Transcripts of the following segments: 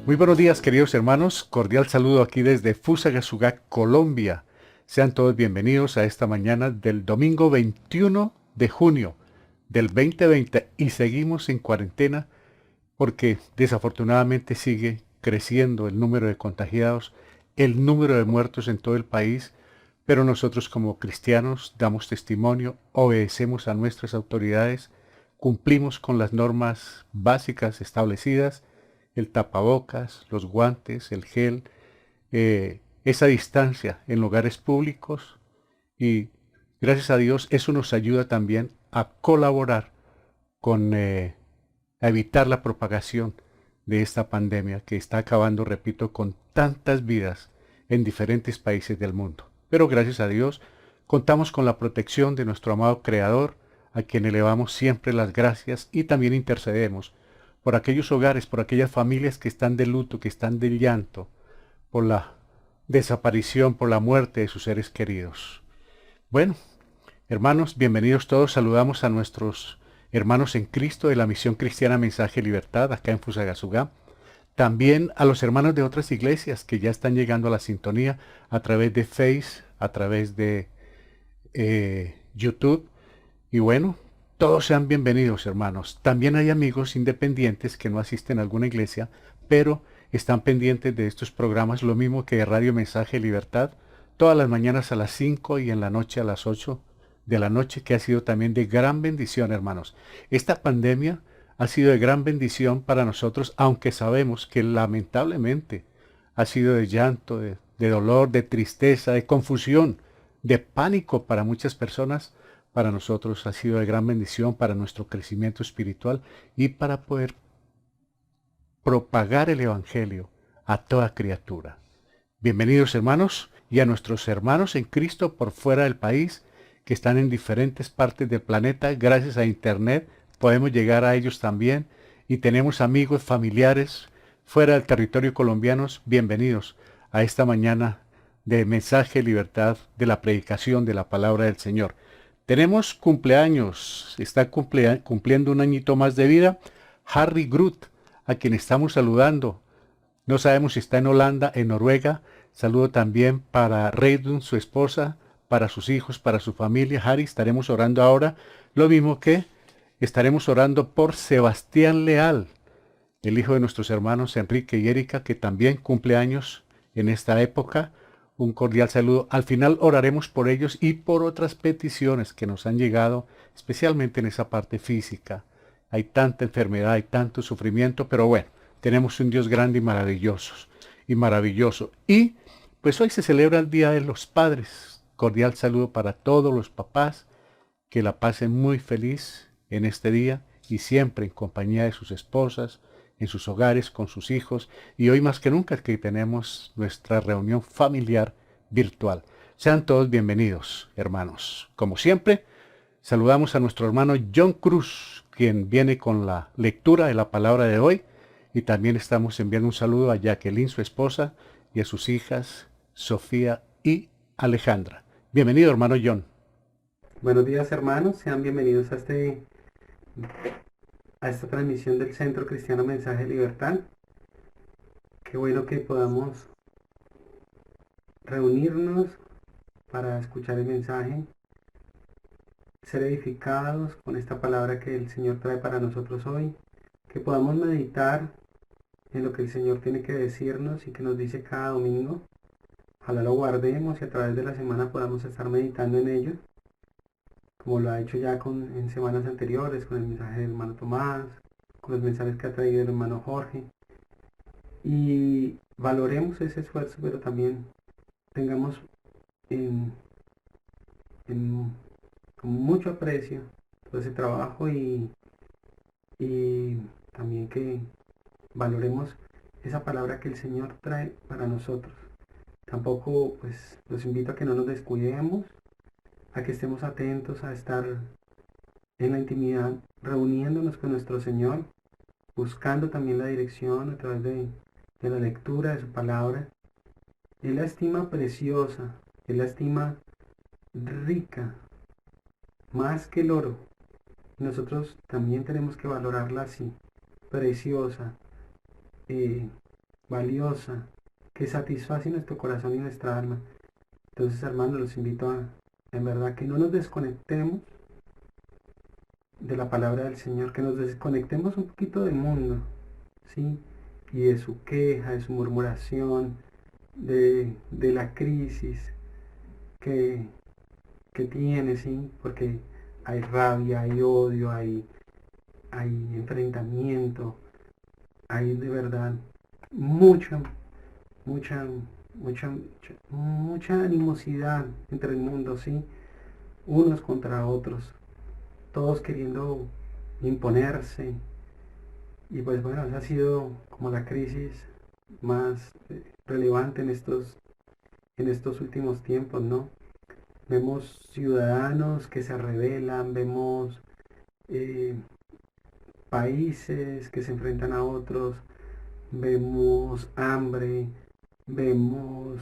Muy buenos días, queridos hermanos. Cordial saludo aquí desde Fusagasugá, Colombia. Sean todos bienvenidos a esta mañana del domingo 21 de junio del 2020 y seguimos en cuarentena porque desafortunadamente sigue creciendo el número de contagiados, el número de muertos en todo el país, pero nosotros como cristianos damos testimonio, obedecemos a nuestras autoridades, cumplimos con las normas básicas establecidas, el tapabocas, los guantes, el gel, esa distancia en lugares públicos y gracias a Dios eso nos ayuda también a colaborar con a evitar la propagación de esta pandemia que está acabando, repito, con tantas vidas en diferentes países del mundo. Pero gracias a Dios contamos con la protección de nuestro amado Creador, a quien elevamos siempre las gracias y también intercedemos por aquellos hogares, por aquellas familias que están de luto, que están de llanto, por la desaparición, por la muerte de sus seres queridos. Bueno, hermanos, bienvenidos todos. Saludamos a nuestros hermanos en Cristo de la Misión Cristiana Mensaje y Libertad acá en Fusagasugá. También a los hermanos de otras iglesias que ya están llegando a la sintonía a través de Face, a través de YouTube. Y bueno, todos sean bienvenidos, hermanos. También hay amigos independientes que no asisten a alguna iglesia, pero están pendientes de estos programas, lo mismo que Radio Mensaje Libertad, todas las mañanas a las 5 y en la noche a las 8 de la noche, que ha sido también de gran bendición, hermanos. Esta pandemia ha sido de gran bendición para nosotros, aunque sabemos que lamentablemente ha sido de llanto, de dolor, de tristeza, de confusión, de pánico para muchas personas. Para nosotros ha sido de gran bendición para nuestro crecimiento espiritual y para poder propagar el Evangelio a toda criatura. Bienvenidos hermanos y a nuestros hermanos en Cristo por fuera del país que están en diferentes partes del planeta. Gracias a Internet podemos llegar a ellos también y tenemos amigos, familiares fuera del territorio colombiano. Bienvenidos a esta mañana de mensaje, libertad, de la predicación de la palabra del Señor. Tenemos cumpleaños, está cumpliendo un añito más de vida, Harry Groot, a quien estamos saludando. No sabemos si está en Holanda, en Noruega. Saludo también para Reidun, su esposa, para sus hijos, para su familia. Harry, estaremos orando ahora. Lo mismo que estaremos orando por Sebastián Leal, el hijo de nuestros hermanos Enrique y Erika, que también cumple años en esta época. Un cordial saludo. Al final oraremos por ellos y por otras peticiones que nos han llegado, especialmente en esa parte física. Hay tanta enfermedad, hay tanto sufrimiento, pero bueno, tenemos un Dios grande y maravilloso. Y pues hoy se celebra el Día de los Padres. Cordial saludo para todos los papás, que la pasen muy feliz en este día y siempre en compañía de sus esposas, en sus hogares, con sus hijos, y hoy más que nunca que tenemos nuestra reunión familiar virtual. Sean todos bienvenidos, hermanos. Como siempre, saludamos a nuestro hermano John Cruz, quien viene con la lectura de la palabra de hoy, y también estamos enviando un saludo a Jacqueline, su esposa, y a sus hijas, Sofía y Alejandra. Bienvenido, hermano John. Buenos días hermanos, sean bienvenidos a esta transmisión del Centro Cristiano Mensaje Libertad. Qué bueno que podamos reunirnos para escuchar el mensaje, ser edificados con esta palabra que el Señor trae para nosotros hoy, que podamos meditar en lo que el Señor tiene que decirnos y que nos dice cada domingo. Ojalá lo guardemos y a través de la semana podamos estar meditando en ello, como lo ha hecho ya en semanas anteriores, con el mensaje del hermano Tomás, con los mensajes que ha traído el hermano Jorge. Y valoremos ese esfuerzo, pero también tengamos en, en con mucho aprecio todo ese trabajo y también que valoremos esa palabra que el Señor trae para nosotros. Tampoco pues los invito a que no nos descuidemos, a que estemos atentos a estar en la intimidad, reuniéndonos con nuestro Señor, buscando también la dirección a través de la lectura de su palabra. Él la estima preciosa, Él la estima rica, más que el oro. Nosotros también tenemos que valorarla así, preciosa, eh, valiosa, que satisface nuestro corazón y nuestra alma. Entonces, hermanos, los invito en verdad, que no nos desconectemos de la palabra del Señor, que nos desconectemos un poquito del mundo, ¿sí? Y de su queja, de su murmuración, de la crisis que, que tiene, ¿sí? Porque hay rabia, hay odio, hay enfrentamiento, hay de verdad mucha, mucha, mucha animosidad entre el mundo, ¿sí? Unos contra otros, todos queriendo imponerse. Y pues bueno, esa ha sido como la crisis más relevante en estos últimos tiempos, ¿no? Vemos ciudadanos que se rebelan, vemos eh, países que se enfrentan a otros, vemos hambre, vemos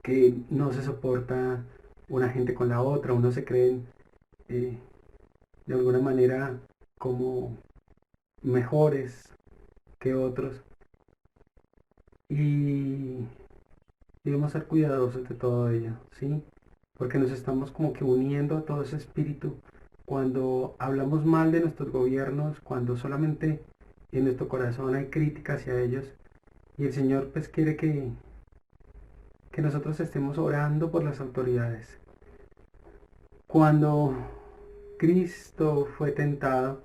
que no se soporta una gente con la otra, uno se creen eh, de alguna manera como mejores que otros y debemos ser cuidadosos de todo ello, ¿sí? Porque nos estamos como que uniendo a todo ese espíritu cuando hablamos mal de nuestros gobiernos, cuando solamente en nuestro corazón hay crítica hacia ellos y el Señor pues quiere que nosotros estemos orando por las autoridades. Cuando Cristo fue tentado,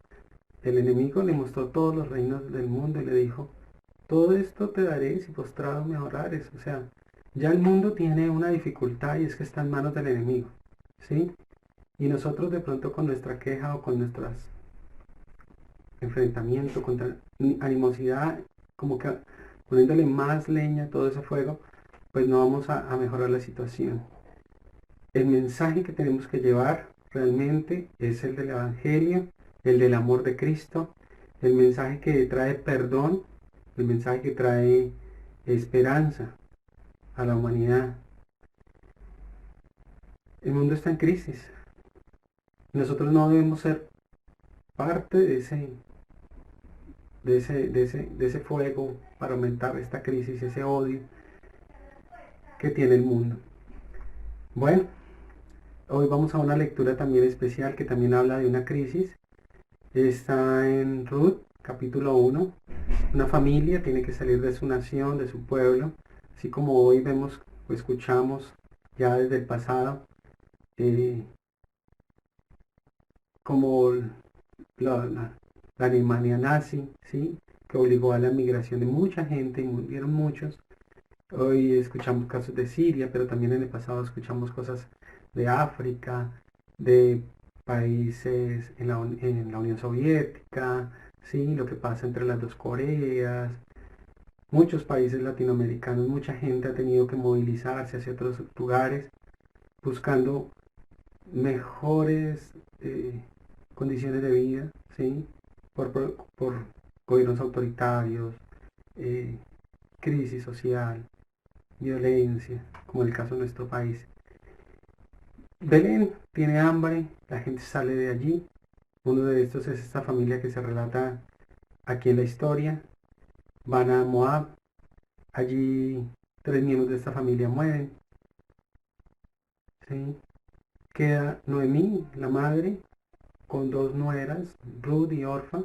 el enemigo le mostró todos los reinos del mundo y le dijo, todo esto te daré si postrado me orares. O sea, ya el mundo tiene una dificultad y es que está en manos del enemigo, ¿sí? Y nosotros de pronto con nuestra queja o con nuestros enfrentamientos, contra animosidad, como que poniéndole más leña a todo ese fuego, pues no vamos a mejorar la situación. El mensaje que tenemos que llevar realmente es el del Evangelio, el del amor de Cristo, el mensaje que trae perdón, el mensaje que trae esperanza a la humanidad. El mundo está en crisis. Nosotros no debemos ser parte de ese fuego para aumentar esta crisis, ese odio que tiene el mundo. Bueno, hoy vamos a una lectura también especial que también habla de una crisis. Está en Ruth, capítulo 1. Una familia tiene que salir de su nación, de su pueblo, así como hoy vemos o escuchamos ya desde el pasado, eh, como la Alemania nazi, ¿sí? Que obligó a la migración de mucha gente y murieron muchos. Hoy escuchamos casos de Siria, pero también en el pasado escuchamos cosas de África, de países en la Unión Soviética, ¿sí? Lo que pasa entre las dos Coreas, muchos países latinoamericanos, mucha gente ha tenido que movilizarse hacia otros lugares buscando mejores condiciones de vida, ¿sí? Por gobiernos autoritarios, eh, crisis social, violencia, como el caso de nuestro país. Belén tiene hambre, la gente sale de allí. Uno de estos es esta familia que se relata aquí en la historia. Van a Moab, allí 3 miembros de esta familia mueren, ¿sí? Queda Noemí, la madre, con 2 nueras, Ruth y Orfa,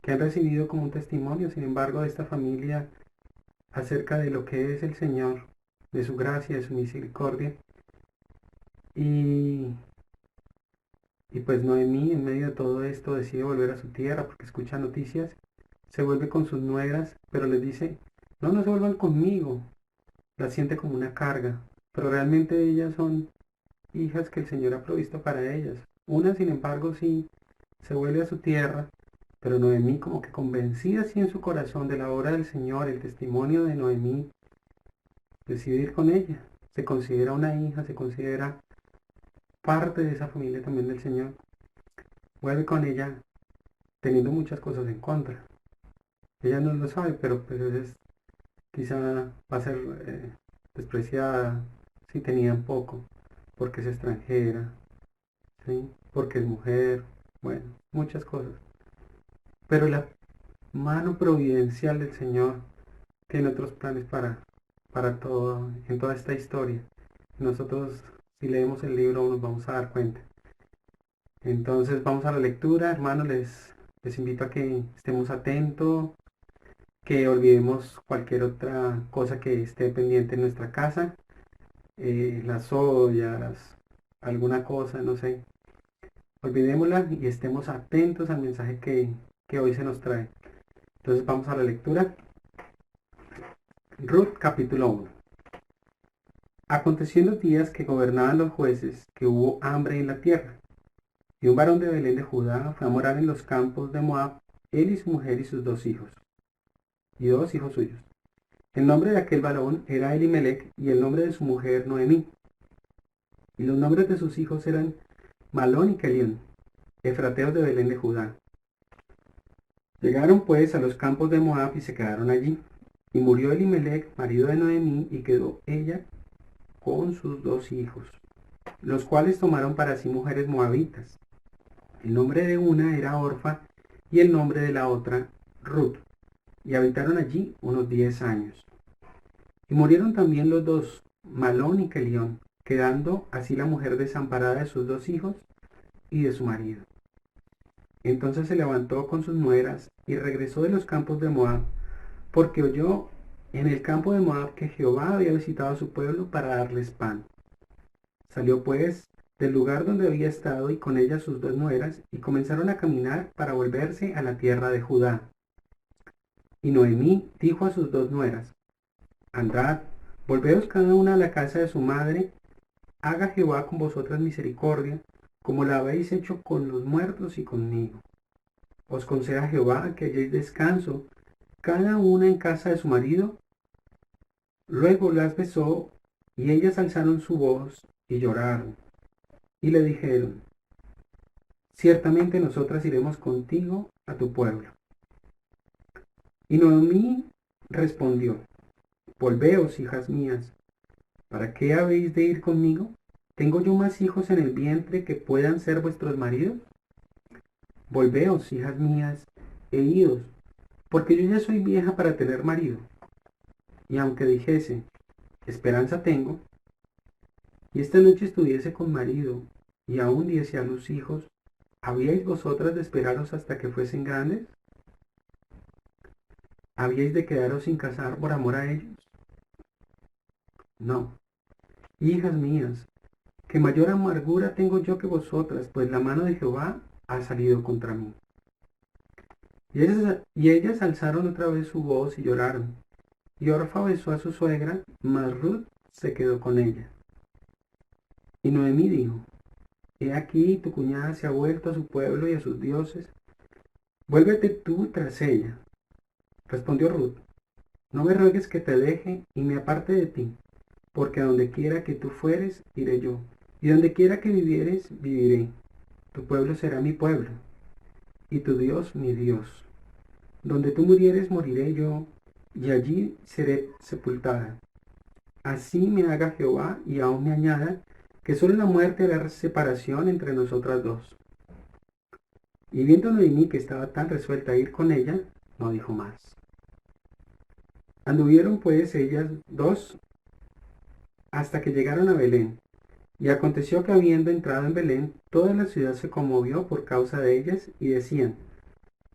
que han recibido como un testimonio, sin embargo, de esta familia acerca de lo que es el Señor, de su gracia, de su misericordia. Y, y pues Noemí, en medio de todo esto, decide volver a su tierra porque escucha noticias, se vuelve con sus nueras, pero les dice, no, no se vuelvan conmigo, la siente como una carga, pero realmente ellas son hijas que el Señor ha provisto para ellas. Una, sin embargo, sí se vuelve a su tierra, pero Noemí como que convencida así en su corazón de la obra del Señor, el testimonio de Noemí, decide ir con ella. Se considera una hija, se considera parte de esa familia también del Señor. Vuelve con ella teniendo muchas cosas en contra. Ella no lo sabe, pero pues es, quizá va a ser despreciada si tenían poco, porque es extranjera, ¿sí? Porque es mujer, bueno, muchas cosas. Pero la mano providencial del Señor tiene otros planes para todo, en toda esta historia. Nosotros, si leemos el libro, nos vamos a dar cuenta. Entonces vamos a la lectura, hermanos, les invito a que estemos atentos, que olvidemos cualquier otra cosa que esté pendiente en nuestra casa, las ollas, alguna cosa, no sé. Olvidémosla y estemos atentos al mensaje que hoy se nos trae. Entonces vamos a la lectura. Ruth capítulo 1. Aconteció en los días que gobernaban los jueces que hubo hambre en la tierra. Y un varón de Belén de Judá fue a morar en los campos de Moab, él y su mujer y sus 2 hijos, y 2 hijos suyos. El nombre de aquel varón era Elimelech, y el nombre de su mujer Noemí. Y los nombres de sus hijos eran Malón y Kelión, efrateos de Belén de Judá. Llegaron pues a los campos de Moab y se quedaron allí. Y murió Elimelech, marido de Noemí, y quedó ella con sus 2 hijos, los cuales tomaron para sí mujeres moabitas. El nombre de una era Orfa y el nombre de la otra Ruth, y habitaron allí unos 10 años. Y murieron también los dos, Malón y Kelión, quedando así la mujer desamparada de sus 2 hijos y de su marido. Entonces se levantó con sus nueras y regresó de los campos de Moab, porque oyó en el campo de Moab que Jehová había visitado a su pueblo para darles pan. Salió pues del lugar donde había estado y con ella sus 2 nueras, y comenzaron a caminar para volverse a la tierra de Judá. Y Noemí dijo a sus 2 nueras: Andad, volveos cada una a la casa de su madre, haga Jehová con vosotras misericordia, como la habéis hecho con los muertos y conmigo. Os conceda Jehová que halléis descanso, cada una en casa de su marido. Luego las besó, y ellas alzaron su voz y lloraron, y le dijeron: Ciertamente nosotras iremos contigo a tu pueblo. Y Noemí respondió: Volveos, hijas mías, ¿para qué habéis de ir conmigo? ¿Tengo yo más hijos en el vientre que puedan ser vuestros maridos? Volveos, hijas mías, e idos, porque yo ya soy vieja para tener marido. Y aunque dijese: Esperanza tengo, y esta noche estuviese con marido, y aún diese a luz hijos, ¿habíais vosotras de esperaros hasta que fuesen grandes? ¿Habíais de quedaros sin casar por amor a ellos? No, hijas mías, que mayor amargura tengo yo que vosotras, pues la mano de Jehová ha salido contra mí. Y ellas alzaron otra vez su voz y lloraron. Y Orfa besó a su suegra, mas Ruth se quedó con ella. Y Noemí dijo: He aquí tu cuñada se ha vuelto a su pueblo y a sus dioses. Vuélvete tú tras ella. Respondió Ruth: No me ruegues que te deje y me aparte de ti, porque a donde quiera que tú fueres, iré yo, y donde quiera que vivieres, viviré. Tu pueblo será mi pueblo, y tu Dios mi Dios. Donde tú murieres, moriré yo, y allí seré sepultada. Así me haga Jehová, y aún me añada, que solo la muerte hará separación entre nosotras dos. Y viendo Noemí que estaba tan resuelta a ir con ella, no dijo más. Anduvieron pues ellas dos hasta que llegaron a Belén. Y aconteció que habiendo entrado en Belén, toda la ciudad se conmovió por causa de ellas, y decían: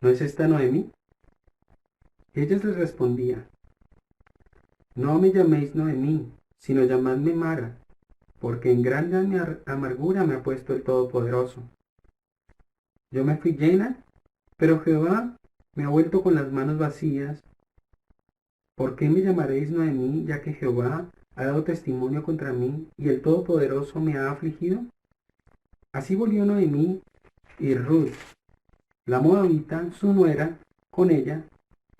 ¿No es esta Noemí? Ellas les respondían: No me llaméis Noemí, sino llamadme Mara, porque en grande amargura me ha puesto el Todopoderoso. Yo me fui llena, pero Jehová me ha vuelto con las manos vacías. ¿Por qué me llamaréis Noemí, ya que Jehová ha dado testimonio contra mí, y el Todopoderoso me ha afligido? Así volvió Noemí y Ruth, la moabita, su nuera, con ella,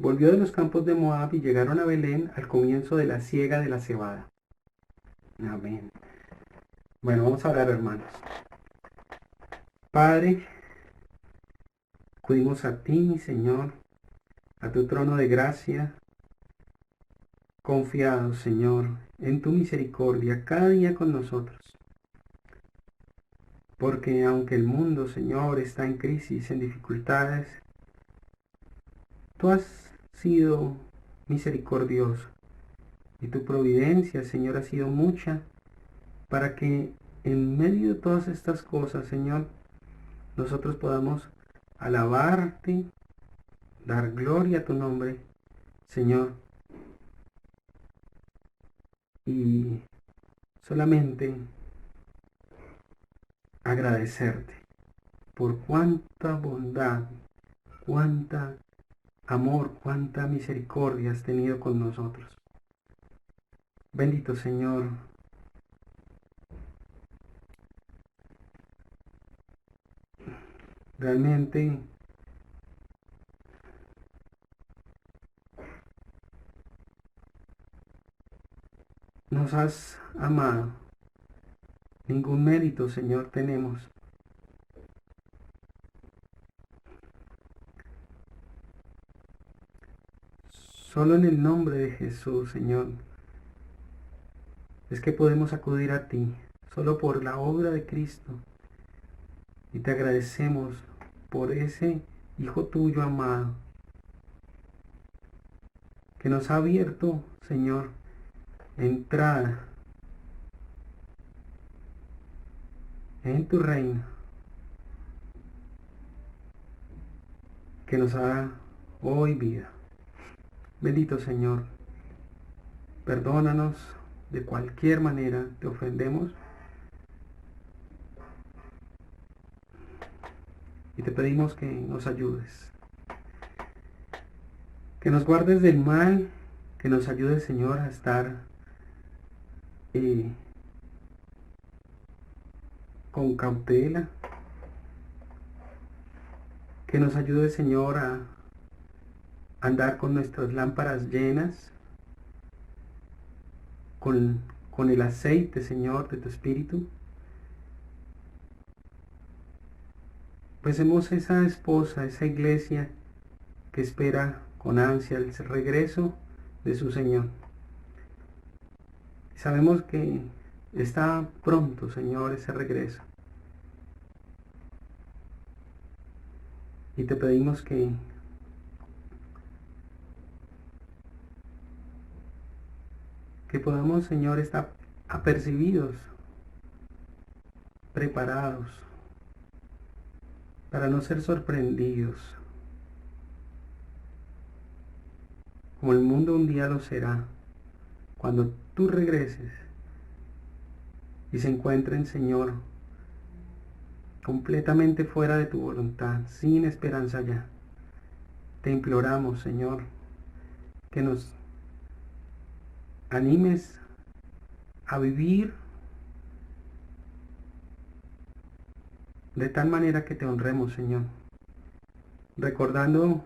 volvió de los campos de Moab y llegaron a Belén al comienzo de la siega de la cebada. Amén. Bueno, vamos a orar, hermanos. Padre, acudimos a ti, Señor, a tu trono de gracia, confiados, Señor, en tu misericordia cada día con nosotros. Porque aunque el mundo, Señor, está en crisis, en dificultades, tú has sido misericordioso. Y tu providencia, Señor, ha sido mucha para que en medio de todas estas cosas, Señor, nosotros podamos alabarte, dar gloria a tu nombre, Señor, y solamente agradecerte por cuánta bondad, cuánta amor, cuánta misericordia has tenido con nosotros. Bendito Señor, realmente nos has amado. Ningún mérito, Señor, tenemos. Solo en el nombre de Jesús, Señor, es que podemos acudir a ti, solo por la obra de Cristo. Y te agradecemos por ese Hijo tuyo amado, que nos ha abierto, Señor, entrada en tu reino, que nos da hoy vida. Bendito Señor, perdónanos de cualquier manera te ofendemos y te pedimos que nos ayudes, que nos guardes del mal, que nos ayudes, Señor, a estar con cautela, que nos ayudes, Señor, a andar con nuestras lámparas llenas, con el aceite, Señor, de tu Espíritu. Pues somos esa esposa, esa iglesia que espera con ansia el regreso de su Señor. Sabemos que está pronto, Señor, ese regreso. Y te pedimos que podamos, Señor, estar apercibidos, preparados, para no ser sorprendidos, como el mundo un día lo será, cuando tú regreses y se encuentren, Señor, completamente fuera de tu voluntad, sin esperanza ya. Te imploramos, Señor, que nos animes a vivir de tal manera que te honremos, Señor, recordando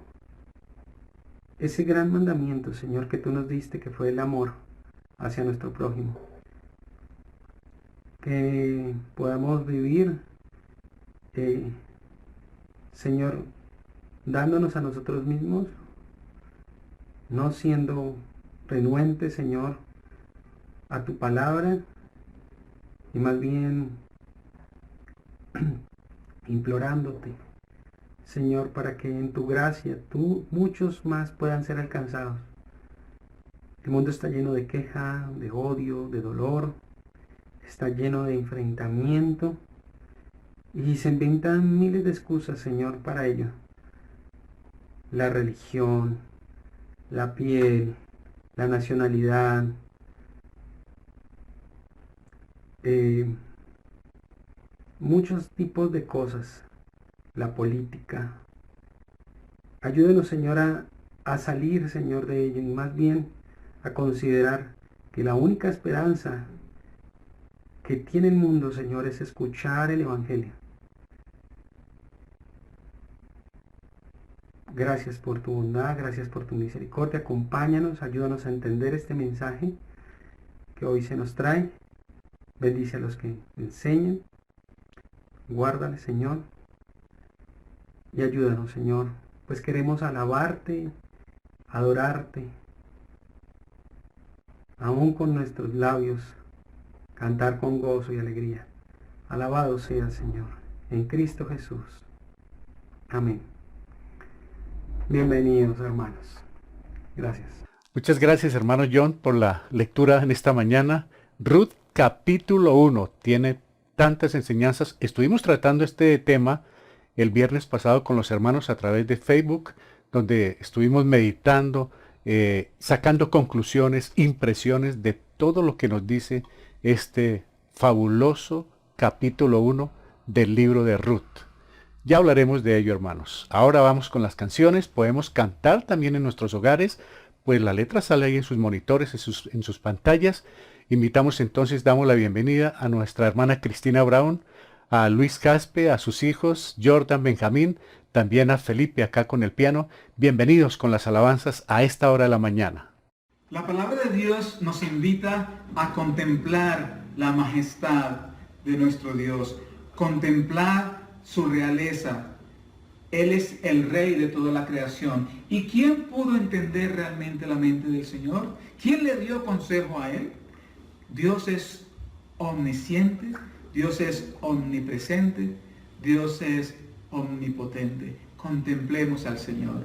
ese gran mandamiento, Señor, que tú nos diste, que fue el amor hacia nuestro prójimo. Que podamos vivir, Señor, dándonos a nosotros mismos, no siendo renuentes, Señor, a tu palabra, y más bien implorándote, Señor, para que en tu gracia muchos más puedan ser alcanzados. El mundo está lleno de queja, de odio, de dolor, está lleno de enfrentamiento y se inventan miles de excusas, Señor, para ello. La religión, la piel, la nacionalidad, muchos tipos de cosas, la política. Ayúdenos, Señor, a salir, Señor, de ello, y más bien a considerar que la única esperanza que tiene el mundo, Señor, es escuchar el Evangelio. Gracias por tu bondad, gracias por tu misericordia. Acompáñanos, ayúdanos a entender este mensaje que hoy se nos trae. Bendice a los que enseñan. Guárdale, Señor. Y ayúdanos, Señor, pues queremos alabarte, adorarte, aún con nuestros labios, cantar con gozo y alegría. Alabado sea, Señor, en Cristo Jesús. Amén. Bienvenidos, hermanos. Gracias. Muchas gracias, hermano John, por la lectura en esta mañana. Ruth capítulo 1 tiene tantas enseñanzas. Estuvimos tratando este tema el viernes pasado con los hermanos a través de Facebook, donde estuvimos meditando, sacando conclusiones, impresiones de todo lo que nos dice este fabuloso capítulo 1 del libro de Ruth. Ya hablaremos de ello, hermanos. Ahora vamos con las canciones. Podemos cantar también en nuestros hogares, pues la letra sale ahí en sus monitores, en sus pantallas. Invitamos entonces, damos la bienvenida a nuestra hermana Cristina Brown, a Luis Caspe, a sus hijos, Jordan, Benjamín, también a Felipe acá con el piano. Bienvenidos con las alabanzas a esta hora de la mañana. La palabra de Dios nos invita a contemplar la majestad de nuestro Dios, contemplar su realeza. Él es el rey de toda la creación. ¿Y quién pudo entender realmente la mente del Señor? ¿Quién le dio consejo a él? Dios es omnisciente, Dios es omnipresente, Dios es omnipotente. Contemplemos al Señor.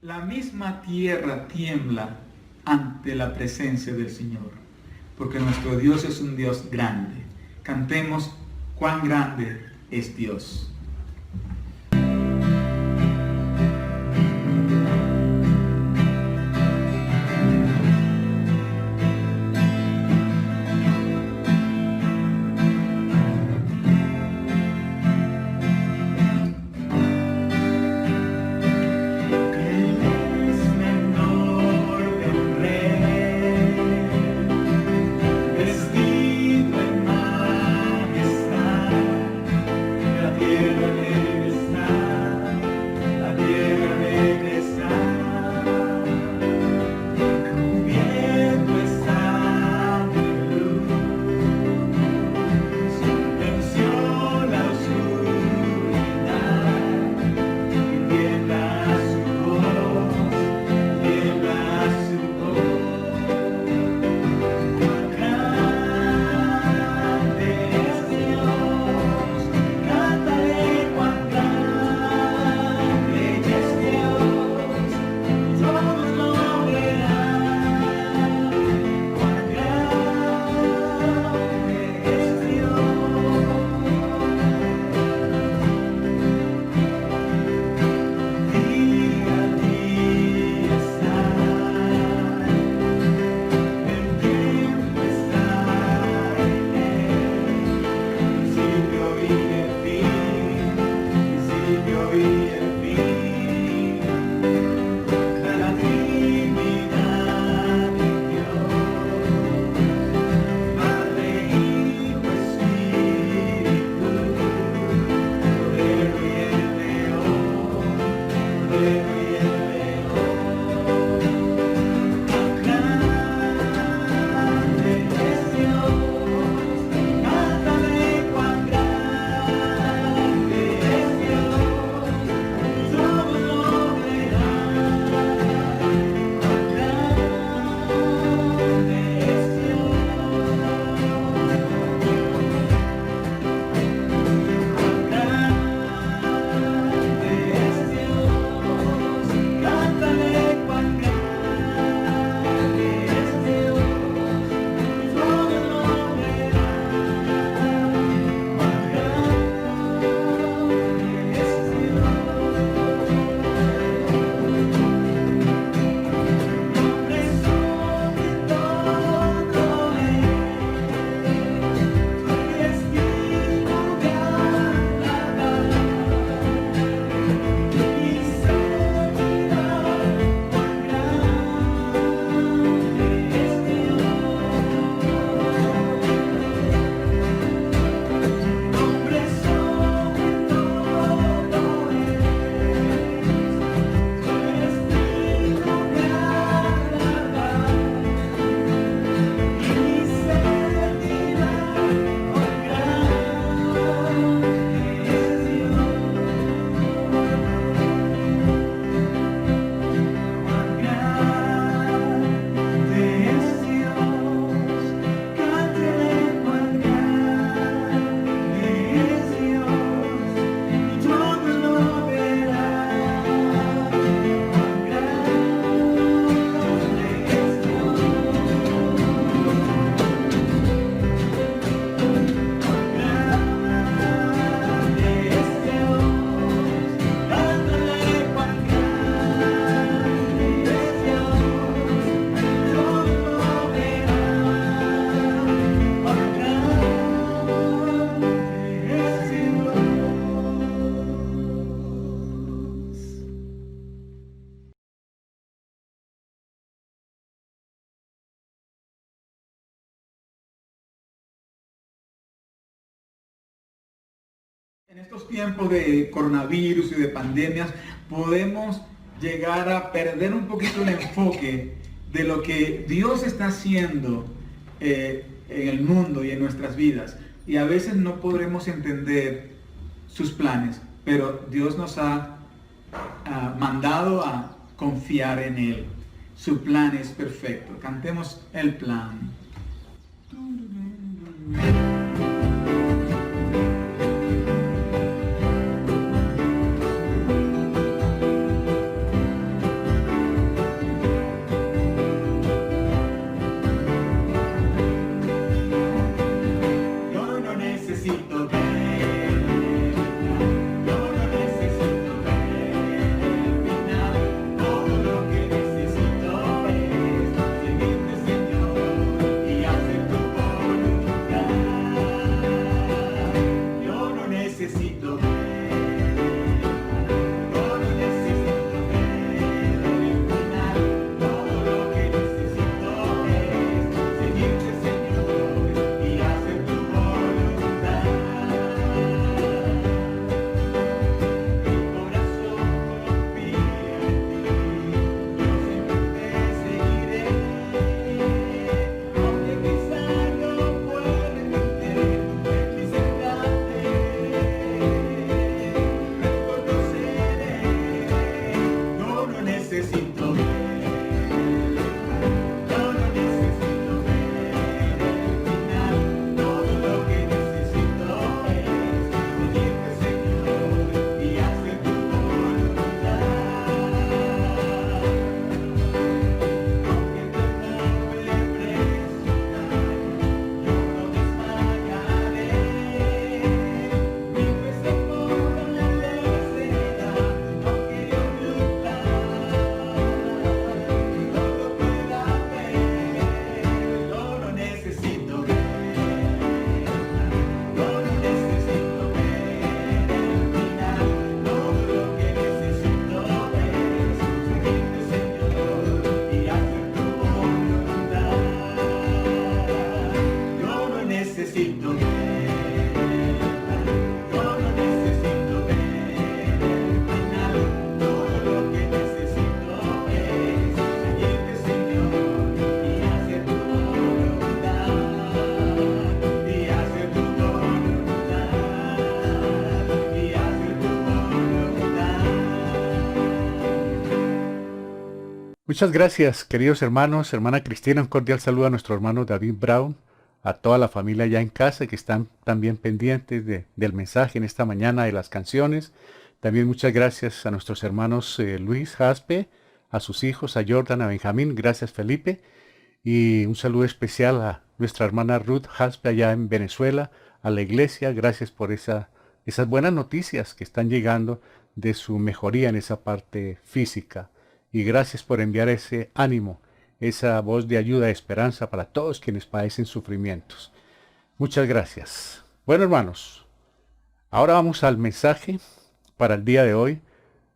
La misma tierra tiembla ante la presencia del Señor, porque nuestro Dios es un Dios grande. Cantemos cuán grande es Dios. En estos tiempos de coronavirus y de pandemias podemos llegar a perder un poquito el enfoque de lo que Dios está haciendo en el mundo y en nuestras vidas. Y a veces no podremos entender sus planes, pero Dios nos ha mandado a confiar en Él. Su plan es perfecto. Cantemos el plan. Muchas gracias, queridos hermanos, hermana Cristina, un cordial saludo a nuestro hermano David Brown, a toda la familia ya en casa que están también pendientes del mensaje en esta mañana de las canciones. También muchas gracias a nuestros hermanos Luis Jaspe, a sus hijos, a Jordan, a Benjamín, gracias Felipe, y un saludo especial a nuestra hermana Ruth Jaspe allá en Venezuela, a la iglesia, gracias por esas buenas noticias que están llegando de su mejoría en esa parte física. Y gracias por enviar ese ánimo, esa voz de ayuda y esperanza para todos quienes padecen sufrimientos. Muchas gracias. Bueno, hermanos, ahora vamos al mensaje para el día de hoy.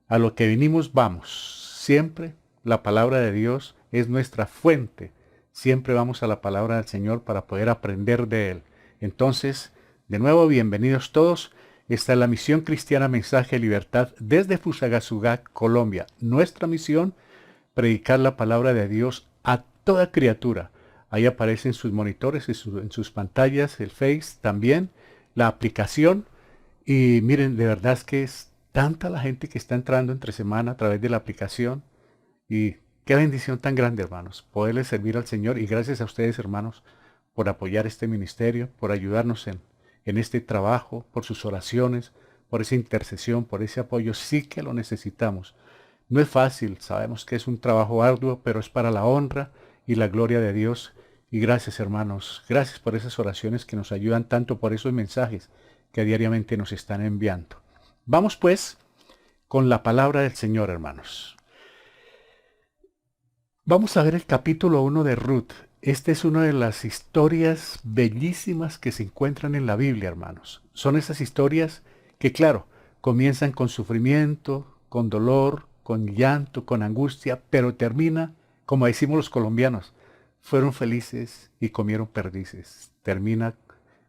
A lo que vinimos vamos. Siempre la palabra de Dios es nuestra fuente. Siempre vamos a la palabra del Señor para poder aprender de Él. Entonces, de nuevo, bienvenidos todos. Esta es la Misión Cristiana Mensaje de Libertad desde Fusagasugá, Colombia. Nuestra misión, predicar la palabra de Dios a toda criatura. Ahí aparecen sus monitores, en sus pantallas, el Face también, la aplicación. Y miren, de verdad es que es tanta la gente que está entrando entre semana a través de la aplicación. Y qué bendición tan grande, hermanos, poderles servir al Señor. Y gracias a ustedes, hermanos, por apoyar este ministerio, por ayudarnos en este trabajo, por sus oraciones, por esa intercesión, por ese apoyo. Sí que lo necesitamos. No es fácil, sabemos que es un trabajo arduo, pero es para la honra y la gloria de Dios. Y gracias, hermanos, gracias por esas oraciones que nos ayudan tanto, por esos mensajes que diariamente nos están enviando. Vamos pues con la palabra del Señor, hermanos. Vamos a ver el capítulo 1 de Ruth. Esta es una de las historias bellísimas que se encuentran en la Biblia, hermanos. Son esas historias que, claro, comienzan con sufrimiento, con dolor, con llanto, con angustia, pero termina, como decimos los colombianos, fueron felices y comieron perdices. Termina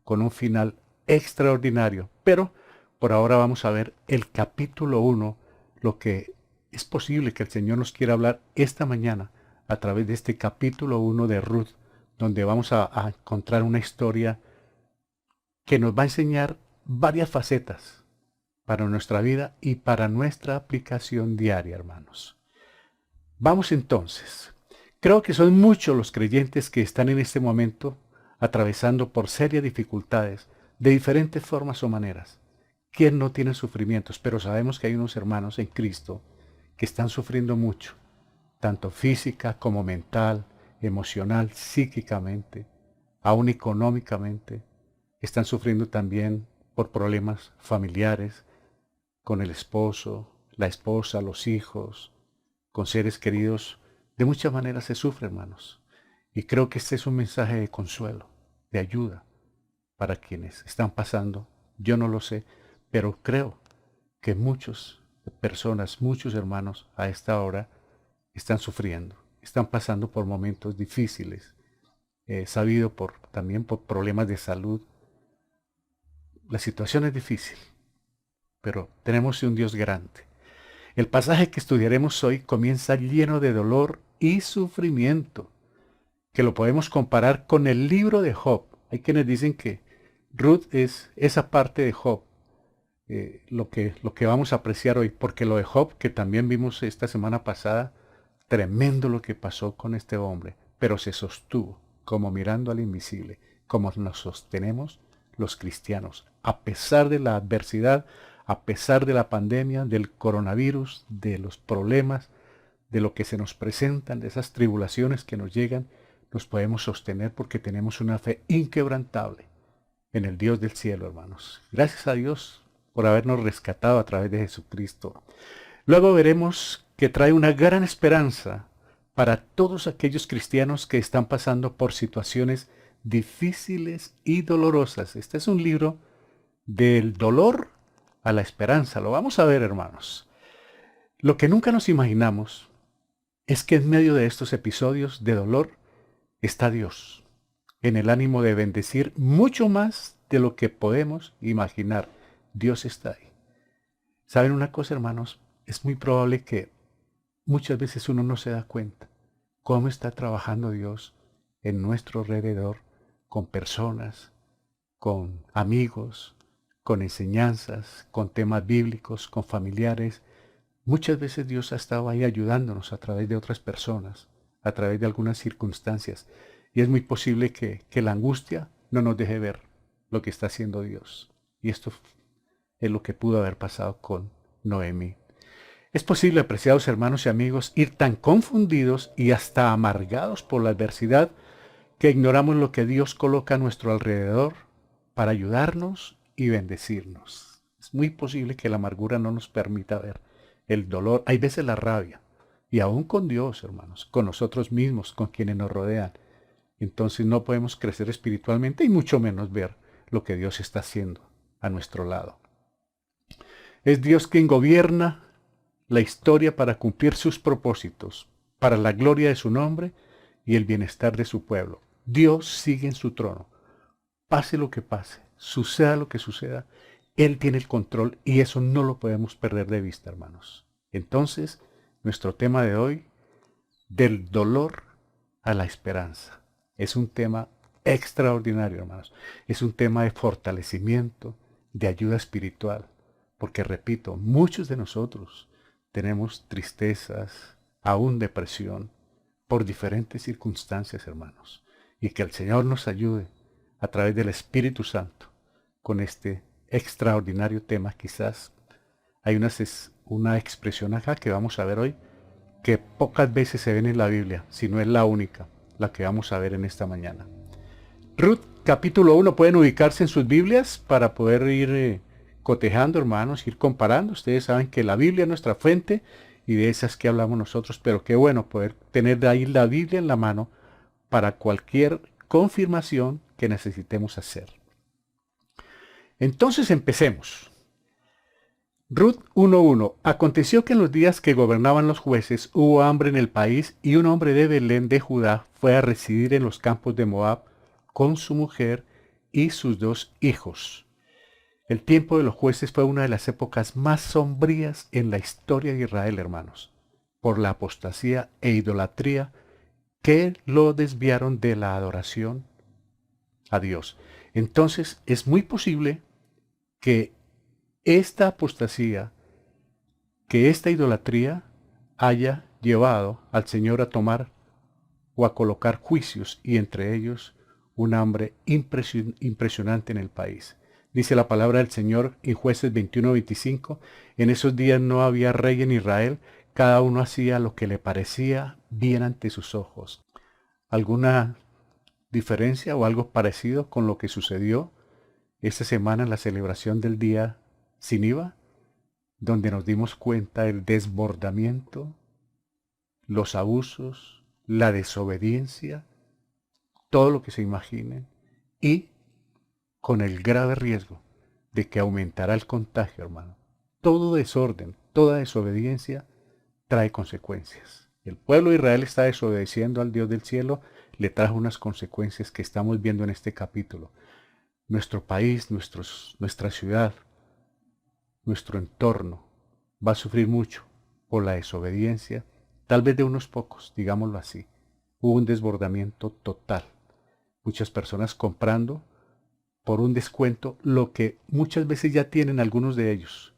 con un final extraordinario. Pero por ahora vamos a ver el capítulo 1, lo que es posible que el Señor nos quiera hablar esta mañana a través de este capítulo 1 de Ruth, donde vamos a encontrar una historia que nos va a enseñar varias facetas para nuestra vida y para nuestra aplicación diaria, hermanos. Vamos entonces. Creo que son muchos los creyentes que están en este momento atravesando por serias dificultades de diferentes formas o maneras. ¿Quién no tiene sufrimientos? Pero sabemos que hay unos hermanos en Cristo que están sufriendo mucho, tanto física como mental, emocional, psíquicamente, aún económicamente. Están sufriendo también por problemas familiares, con el esposo, la esposa, los hijos, con seres queridos. De muchas maneras se sufre, hermanos. Y creo que este es un mensaje de consuelo, de ayuda para quienes están pasando. Yo no lo sé, pero creo que muchas personas, muchos hermanos a esta hora están sufriendo, están pasando por momentos difíciles, sabido también por problemas de salud. La situación es difícil, pero tenemos un Dios grande. El pasaje que estudiaremos hoy comienza lleno de dolor y sufrimiento, que lo podemos comparar con el libro de Job. Hay quienes dicen que Ruth es esa parte de Job, lo que vamos a apreciar hoy, porque lo de Job, que también vimos esta semana pasada, tremendo lo que pasó con este hombre, pero se sostuvo, como mirando al invisible, como nos sostenemos los cristianos, a pesar de la adversidad, a pesar de la pandemia, del coronavirus, de los problemas, de lo que se nos presentan, de esas tribulaciones que nos llegan, nos podemos sostener porque tenemos una fe inquebrantable en el Dios del cielo, hermanos. Gracias a Dios por habernos rescatado a través de Jesucristo. Luego veremos que trae una gran esperanza para todos aquellos cristianos que están pasando por situaciones difíciles y dolorosas. Este es un libro del dolor a la esperanza. Lo vamos a ver, hermanos. Lo que nunca nos imaginamos es que en medio de estos episodios de dolor está Dios, en el ánimo de bendecir mucho más de lo que podemos imaginar. Dios está ahí. ¿Saben una cosa, hermanos? Es muy probable que muchas veces uno no se da cuenta cómo está trabajando Dios en nuestro alrededor, con personas, con amigos, con enseñanzas, con temas bíblicos, con familiares. Muchas veces Dios ha estado ahí ayudándonos a través de otras personas, a través de algunas circunstancias. Y es muy posible que la angustia no nos deje ver lo que está haciendo Dios. Y esto es lo que pudo haber pasado con Noemí. Es posible, apreciados hermanos y amigos, ir tan confundidos y hasta amargados por la adversidad que ignoramos lo que Dios coloca a nuestro alrededor para ayudarnos y bendecirnos. Es muy posible que la amargura no nos permita ver el dolor, hay veces la rabia, y aún con Dios, hermanos, con nosotros mismos, con quienes nos rodean. Entonces no podemos crecer espiritualmente y mucho menos ver lo que Dios está haciendo a nuestro lado. Es Dios quien gobierna la historia para cumplir sus propósitos, para la gloria de su nombre y el bienestar de su pueblo. Dios sigue en su trono. Pase lo que pase, suceda lo que suceda, Él tiene el control y eso no lo podemos perder de vista, hermanos. Entonces, nuestro tema de hoy, del dolor a la esperanza. Es un tema extraordinario, hermanos. Es un tema de fortalecimiento, de ayuda espiritual. Porque, repito, muchos de nosotros tenemos tristezas, aún depresión, por diferentes circunstancias, hermanos. Y que el Señor nos ayude a través del Espíritu Santo con este extraordinario tema. Quizás hay una expresión acá que vamos a ver hoy que pocas veces se ven en la Biblia, si no es la única, la que vamos a ver en esta mañana. Ruth, capítulo 1, pueden ubicarse en sus Biblias para poder ir cotejando, hermanos, ir comparando. Ustedes saben que la Biblia es nuestra fuente y de esas que hablamos nosotros, pero qué bueno poder tener de ahí la Biblia en la mano para cualquier confirmación que necesitemos hacer. Entonces empecemos. Ruth 1:1. Aconteció que en los días que gobernaban los jueces hubo hambre en el país y un hombre de Belén de Judá fue a residir en los campos de Moab con su mujer y sus 2 hijos. El tiempo de los jueces fue una de las épocas más sombrías en la historia de Israel, hermanos, por la apostasía e idolatría que lo desviaron de la adoración a Dios. Entonces es muy posible que esta apostasía, que esta idolatría haya llevado al Señor a tomar o a colocar juicios y entre ellos un hambre impresionante en el país. Dice la palabra del Señor en Jueces 21:25, en esos días no había rey en Israel, cada uno hacía lo que le parecía bien ante sus ojos. ¿Alguna diferencia o algo parecido con lo que sucedió esta semana en la celebración del día sin IVA, donde nos dimos cuenta del desbordamiento, los abusos, la desobediencia, todo lo que se imaginen, y con el grave riesgo de que aumentará el contagio, hermano? Todo desorden, toda desobediencia trae consecuencias. El pueblo de Israel está desobedeciendo al Dios del cielo, le trajo unas consecuencias que estamos viendo en este capítulo. Nuestro país, nuestra ciudad, nuestro entorno va a sufrir mucho por la desobediencia, tal vez de unos pocos, digámoslo así. Hubo un desbordamiento total. Muchas personas comprando por un descuento lo que muchas veces ya tienen algunos de ellos.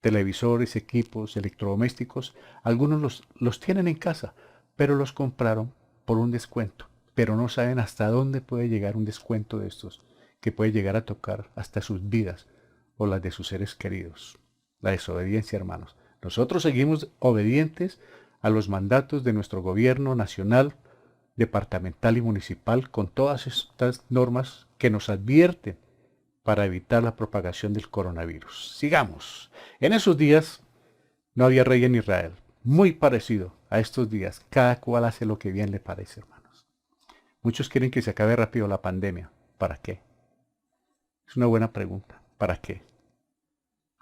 Televisores, equipos, electrodomésticos, algunos los tienen en casa, pero los compraron por un descuento. Pero no saben hasta dónde puede llegar un descuento de estos, que puede llegar a tocar hasta sus vidas o las de sus seres queridos. La desobediencia, hermanos. Nosotros seguimos obedientes a los mandatos de nuestro gobierno nacional, departamental y municipal, con todas estas normas que nos advierten para evitar la propagación del coronavirus. Sigamos. En esos días no había rey en Israel. Muy parecido a estos días. Cada cual hace lo que bien le parece, hermanos. Muchos quieren que se acabe rápido la pandemia. ¿Para qué? Es una buena pregunta. ¿Para qué?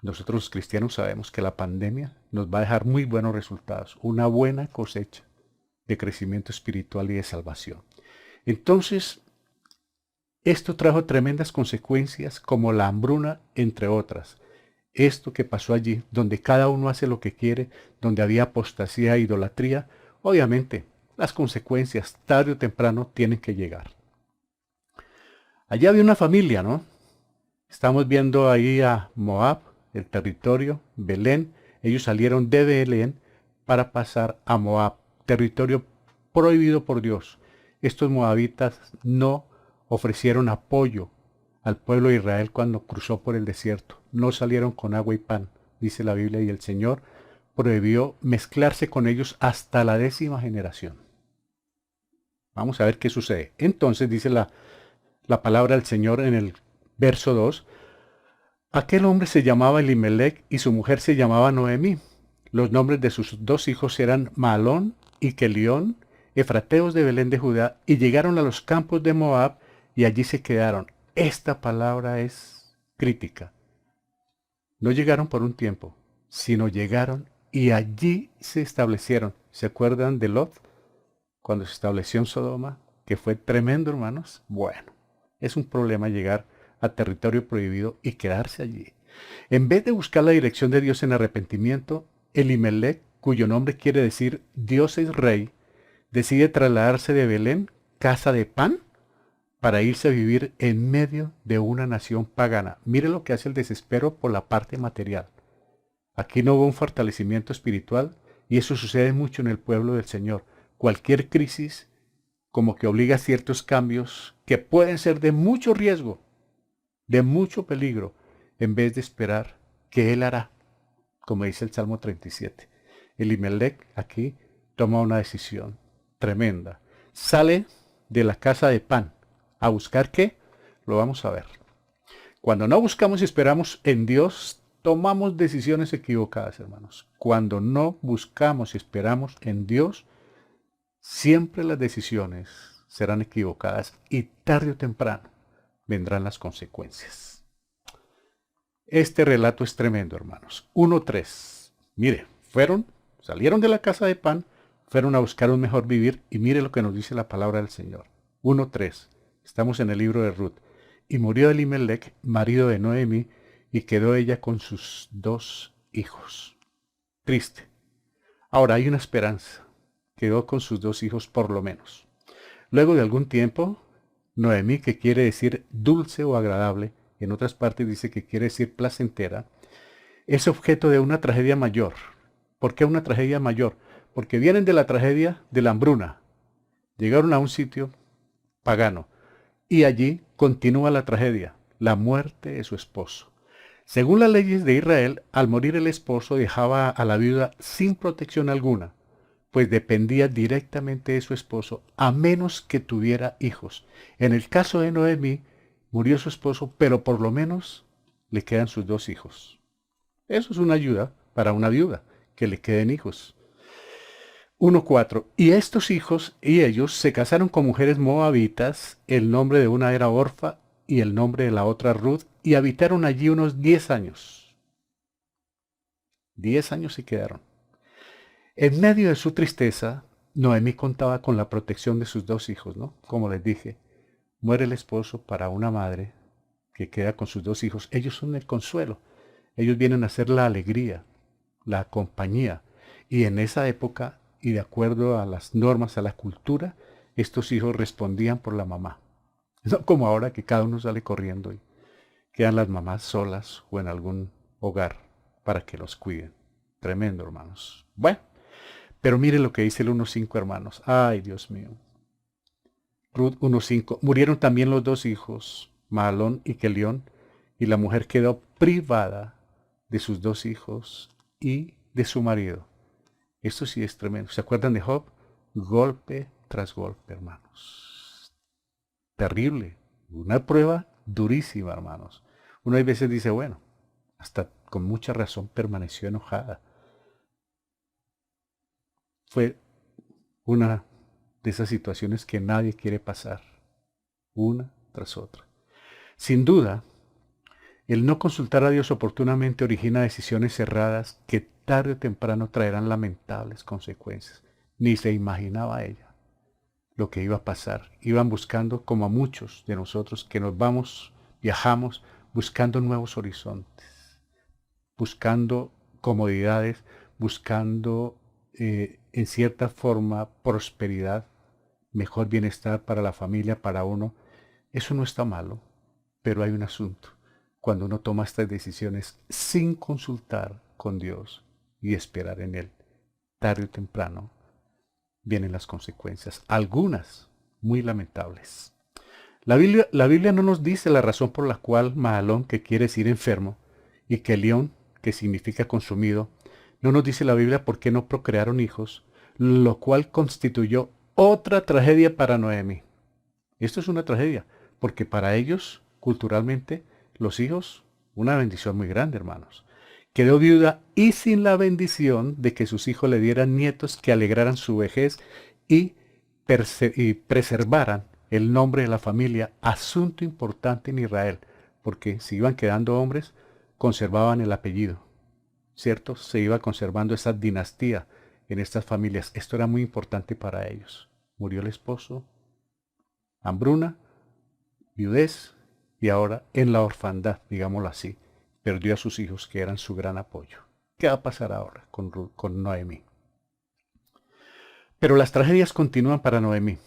Nosotros los cristianos sabemos que la pandemia nos va a dejar muy buenos resultados. Una buena cosecha de crecimiento espiritual y de salvación. Entonces, esto trajo tremendas consecuencias como la hambruna, entre otras. Esto que pasó allí, donde cada uno hace lo que quiere, donde había apostasía e idolatría, obviamente las consecuencias tarde o temprano tienen que llegar. Allá había una familia, ¿no? Estamos viendo ahí a Moab, el territorio, Belén, Ellos salieron de Belén para pasar a Moab, territorio prohibido por Dios. Estos moabitas no ofrecieron apoyo al pueblo de Israel cuando cruzó por el desierto. No salieron con agua y pan, dice la Biblia, y el Señor prohibió mezclarse con ellos hasta la 10ª generación. Vamos a ver qué sucede. Entonces dice la palabra del Señor en el verso 2. Aquel hombre se llamaba Elimelec y su mujer se llamaba Noemí. Los nombres de sus 2 hijos eran Mahlón y Kelión, efrateos de Belén de Judá, y llegaron a los campos de Moab y allí se quedaron. Esta palabra es crítica. No llegaron por un tiempo, sino llegaron y allí se establecieron. ¿Se acuerdan de Lot? Cuando se estableció en Sodoma, que fue tremendo, hermanos. Bueno, es un problema llegar a territorio prohibido y quedarse allí. En vez de buscar la dirección de Dios en arrepentimiento, Elimelec, cuyo nombre quiere decir Dios es rey, decide trasladarse de Belén, casa de pan, para irse a vivir en medio de una nación pagana. Mire lo que hace el desespero por la parte material. Aquí no hubo un fortalecimiento espiritual y eso sucede mucho en el pueblo del Señor. Cualquier crisis como que obliga a ciertos cambios que pueden ser de mucho riesgo, de mucho peligro, en vez de esperar que Él hará, como dice el Salmo 37. Elimelec aquí toma una decisión tremenda. Sale de la casa de pan. ¿A buscar qué? Lo vamos a ver. Cuando no buscamos y esperamos en Dios, tomamos decisiones equivocadas, hermanos. Cuando no buscamos y esperamos en Dios, siempre las decisiones serán equivocadas y tarde o temprano vendrán las consecuencias. Este relato es tremendo, hermanos. 1:3. Mire, salieron de la casa de pan, fueron a buscar un mejor vivir y mire lo que nos dice la palabra del Señor. 1:3. Estamos en el libro de Ruth. Y murió Elimelec, marido de Noemí, y quedó ella con sus 2 hijos. Triste. Ahora hay una esperanza. Quedó con sus 2 hijos por lo menos. Luego de algún tiempo, Noemí, que quiere decir dulce o agradable, en otras partes dice que quiere decir placentera, es objeto de una tragedia mayor. ¿Por qué una tragedia mayor? Porque vienen de la tragedia de la hambruna. Llegaron a un sitio pagano. Y allí continúa la tragedia, la muerte de su esposo. Según las leyes de Israel, al morir el esposo dejaba a la viuda sin protección alguna, pues dependía directamente de su esposo, a menos que tuviera hijos. En el caso de Noemí, murió su esposo, pero por lo menos le quedan sus 2 hijos. Eso es una ayuda para una viuda, que le queden hijos. 1:4. Y estos hijos y ellos se casaron con mujeres moabitas, el nombre de una era Orfa y el nombre de la otra Ruth, y habitaron allí unos 10 años. 10 años se quedaron. En medio de su tristeza, Noemí contaba con la protección de sus 2 hijos, ¿no? Como les dije, muere el esposo para una madre que queda con sus 2 hijos. Ellos son el consuelo. Ellos vienen a ser la alegría, la compañía. Y en esa época, y de acuerdo a las normas, a la cultura, estos hijos respondían por la mamá. No como ahora que cada uno sale corriendo y quedan las mamás solas o en algún hogar para que los cuiden. Tremendo, hermanos. Bueno, pero mire lo que dice el 1:5, hermanos. Ay, Dios mío. Ruth 1:5. Murieron también los 2 hijos, Mahlón y Kelión, y la mujer quedó privada de sus 2 hijos y de su marido. Esto sí es tremendo. ¿Se acuerdan de Job? Golpe tras golpe, hermanos. Terrible. Una prueba durísima, hermanos. Uno a veces dice, bueno, hasta con mucha razón permaneció enojada. Fue una de esas situaciones que nadie quiere pasar, una tras otra. Sin duda, el no consultar a Dios oportunamente origina decisiones erradas que tarde o temprano traerán lamentables consecuencias. Ni se imaginaba ella lo que iba a pasar. Iban buscando, como a muchos de nosotros que nos viajamos buscando nuevos horizontes, buscando comodidades, buscando en cierta forma prosperidad, mejor bienestar para la familia, para uno. Eso no está malo, pero hay un asunto. Cuando uno toma estas decisiones sin consultar con Dios, y esperar en Él. Tarde o temprano vienen las consecuencias, algunas muy lamentables. La Biblia no nos dice la razón por la cual Mahalón, que quiere decir enfermo, y que León, que significa consumido, no nos dice la Biblia por qué no procrearon hijos, lo cual constituyó otra tragedia para Noemí. Esto es una tragedia, porque para ellos, culturalmente, los hijos, una bendición muy grande, hermanos. Quedó viuda y sin la bendición de que sus hijos le dieran nietos que alegraran su vejez y preservaran el nombre de la familia, asunto importante en Israel, porque si iban quedando hombres, conservaban el apellido, ¿cierto? Se iba conservando esa dinastía en estas familias. Esto era muy importante para ellos. Murió el esposo, hambruna, viudez, y ahora en la orfandad, digámoslo así, perdió a sus hijos que eran su gran apoyo. ¿Qué va a pasar ahora con Noemí? Pero las tragedias continúan para Noemí.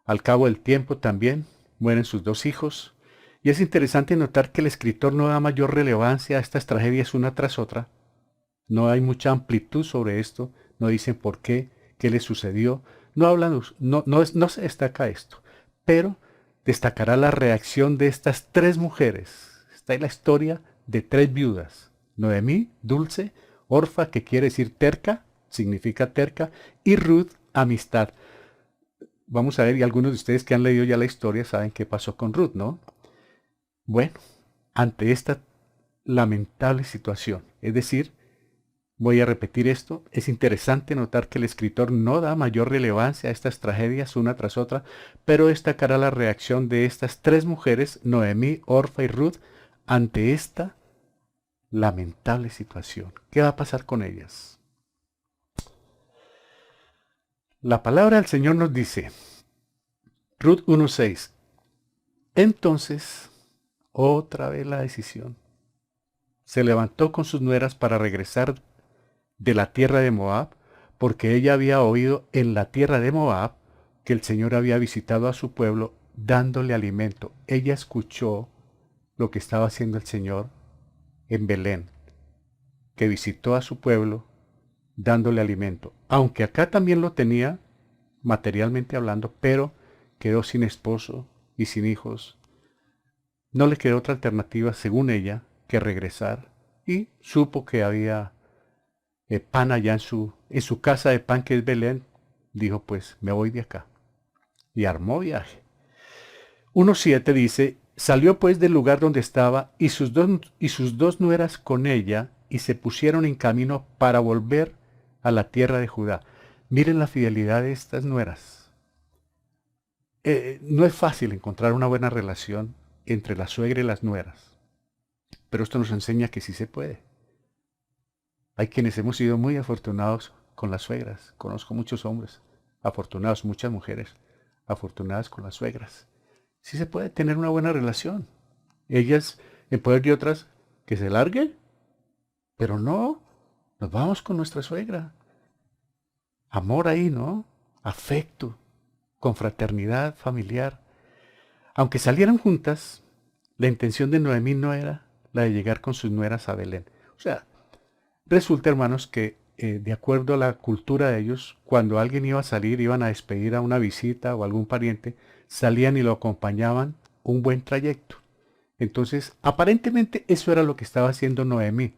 Al cabo del tiempo también mueren sus dos hijos, y es interesante notar que el escritor no da mayor relevancia a estas tragedias una tras otra. No hay mucha amplitud sobre esto, no dicen por qué le sucedió, no hablan, no se destaca esto, pero destacará la reacción de estas tres mujeres. Está en la historia de tres viudas: Noemí, dulce; Orfa, que quiere decir terca, significa terca; y Ruth, amistad. Vamos a ver, y algunos de ustedes que han leído ya la historia saben qué pasó con Ruth, ¿no? Bueno, ante esta lamentable situación, es decir, voy a repetir esto, es interesante notar que el escritor no da mayor relevancia a estas tragedias una tras otra, pero destacará la reacción de estas tres mujeres, Noemí, Orfa y Ruth, ante esta lamentable situación. ¿Qué va a pasar con ellas? La palabra del Señor nos dice, Ruth 1:6, entonces, otra vez la decisión. Se levantó con sus nueras para regresar de la tierra de Moab, porque ella había oído en la tierra de Moab que el Señor había visitado a su pueblo dándole alimento. Ella escuchó lo que estaba haciendo el Señor en Belén, que visitó a su pueblo dándole alimento. Aunque acá también lo tenía, materialmente hablando, pero quedó sin esposo y sin hijos. No le quedó otra alternativa, según ella, que regresar, y supo que había pan allá en su casa de pan, que es Belén. Dijo, pues me voy de acá, y armó viaje. 1:7 dice, salió pues del lugar donde estaba y sus dos nueras con ella, y se pusieron en camino para volver a la tierra de Judá. Miren la fidelidad de estas nueras. No es fácil encontrar una buena relación entre la suegra y las nueras, pero esto nos enseña que sí se puede. Hay quienes hemos sido muy afortunados con las suegras. Conozco muchos hombres afortunados, muchas mujeres afortunadas con las suegras. Sí se puede tener una buena relación. Ellas, en poder de otras, que se larguen, pero no, nos vamos con nuestra suegra. Amor ahí, ¿no? Afecto, confraternidad familiar. Aunque salieran juntas, la intención de Noemí no era la de llegar con sus nueras a Belén. O sea, resulta, hermanos, que de acuerdo a la cultura de ellos, cuando alguien iba a salir, iban a despedir a una visita o algún pariente, salían y lo acompañaban un buen trayecto. Entonces, aparentemente eso era lo que estaba haciendo Noemí,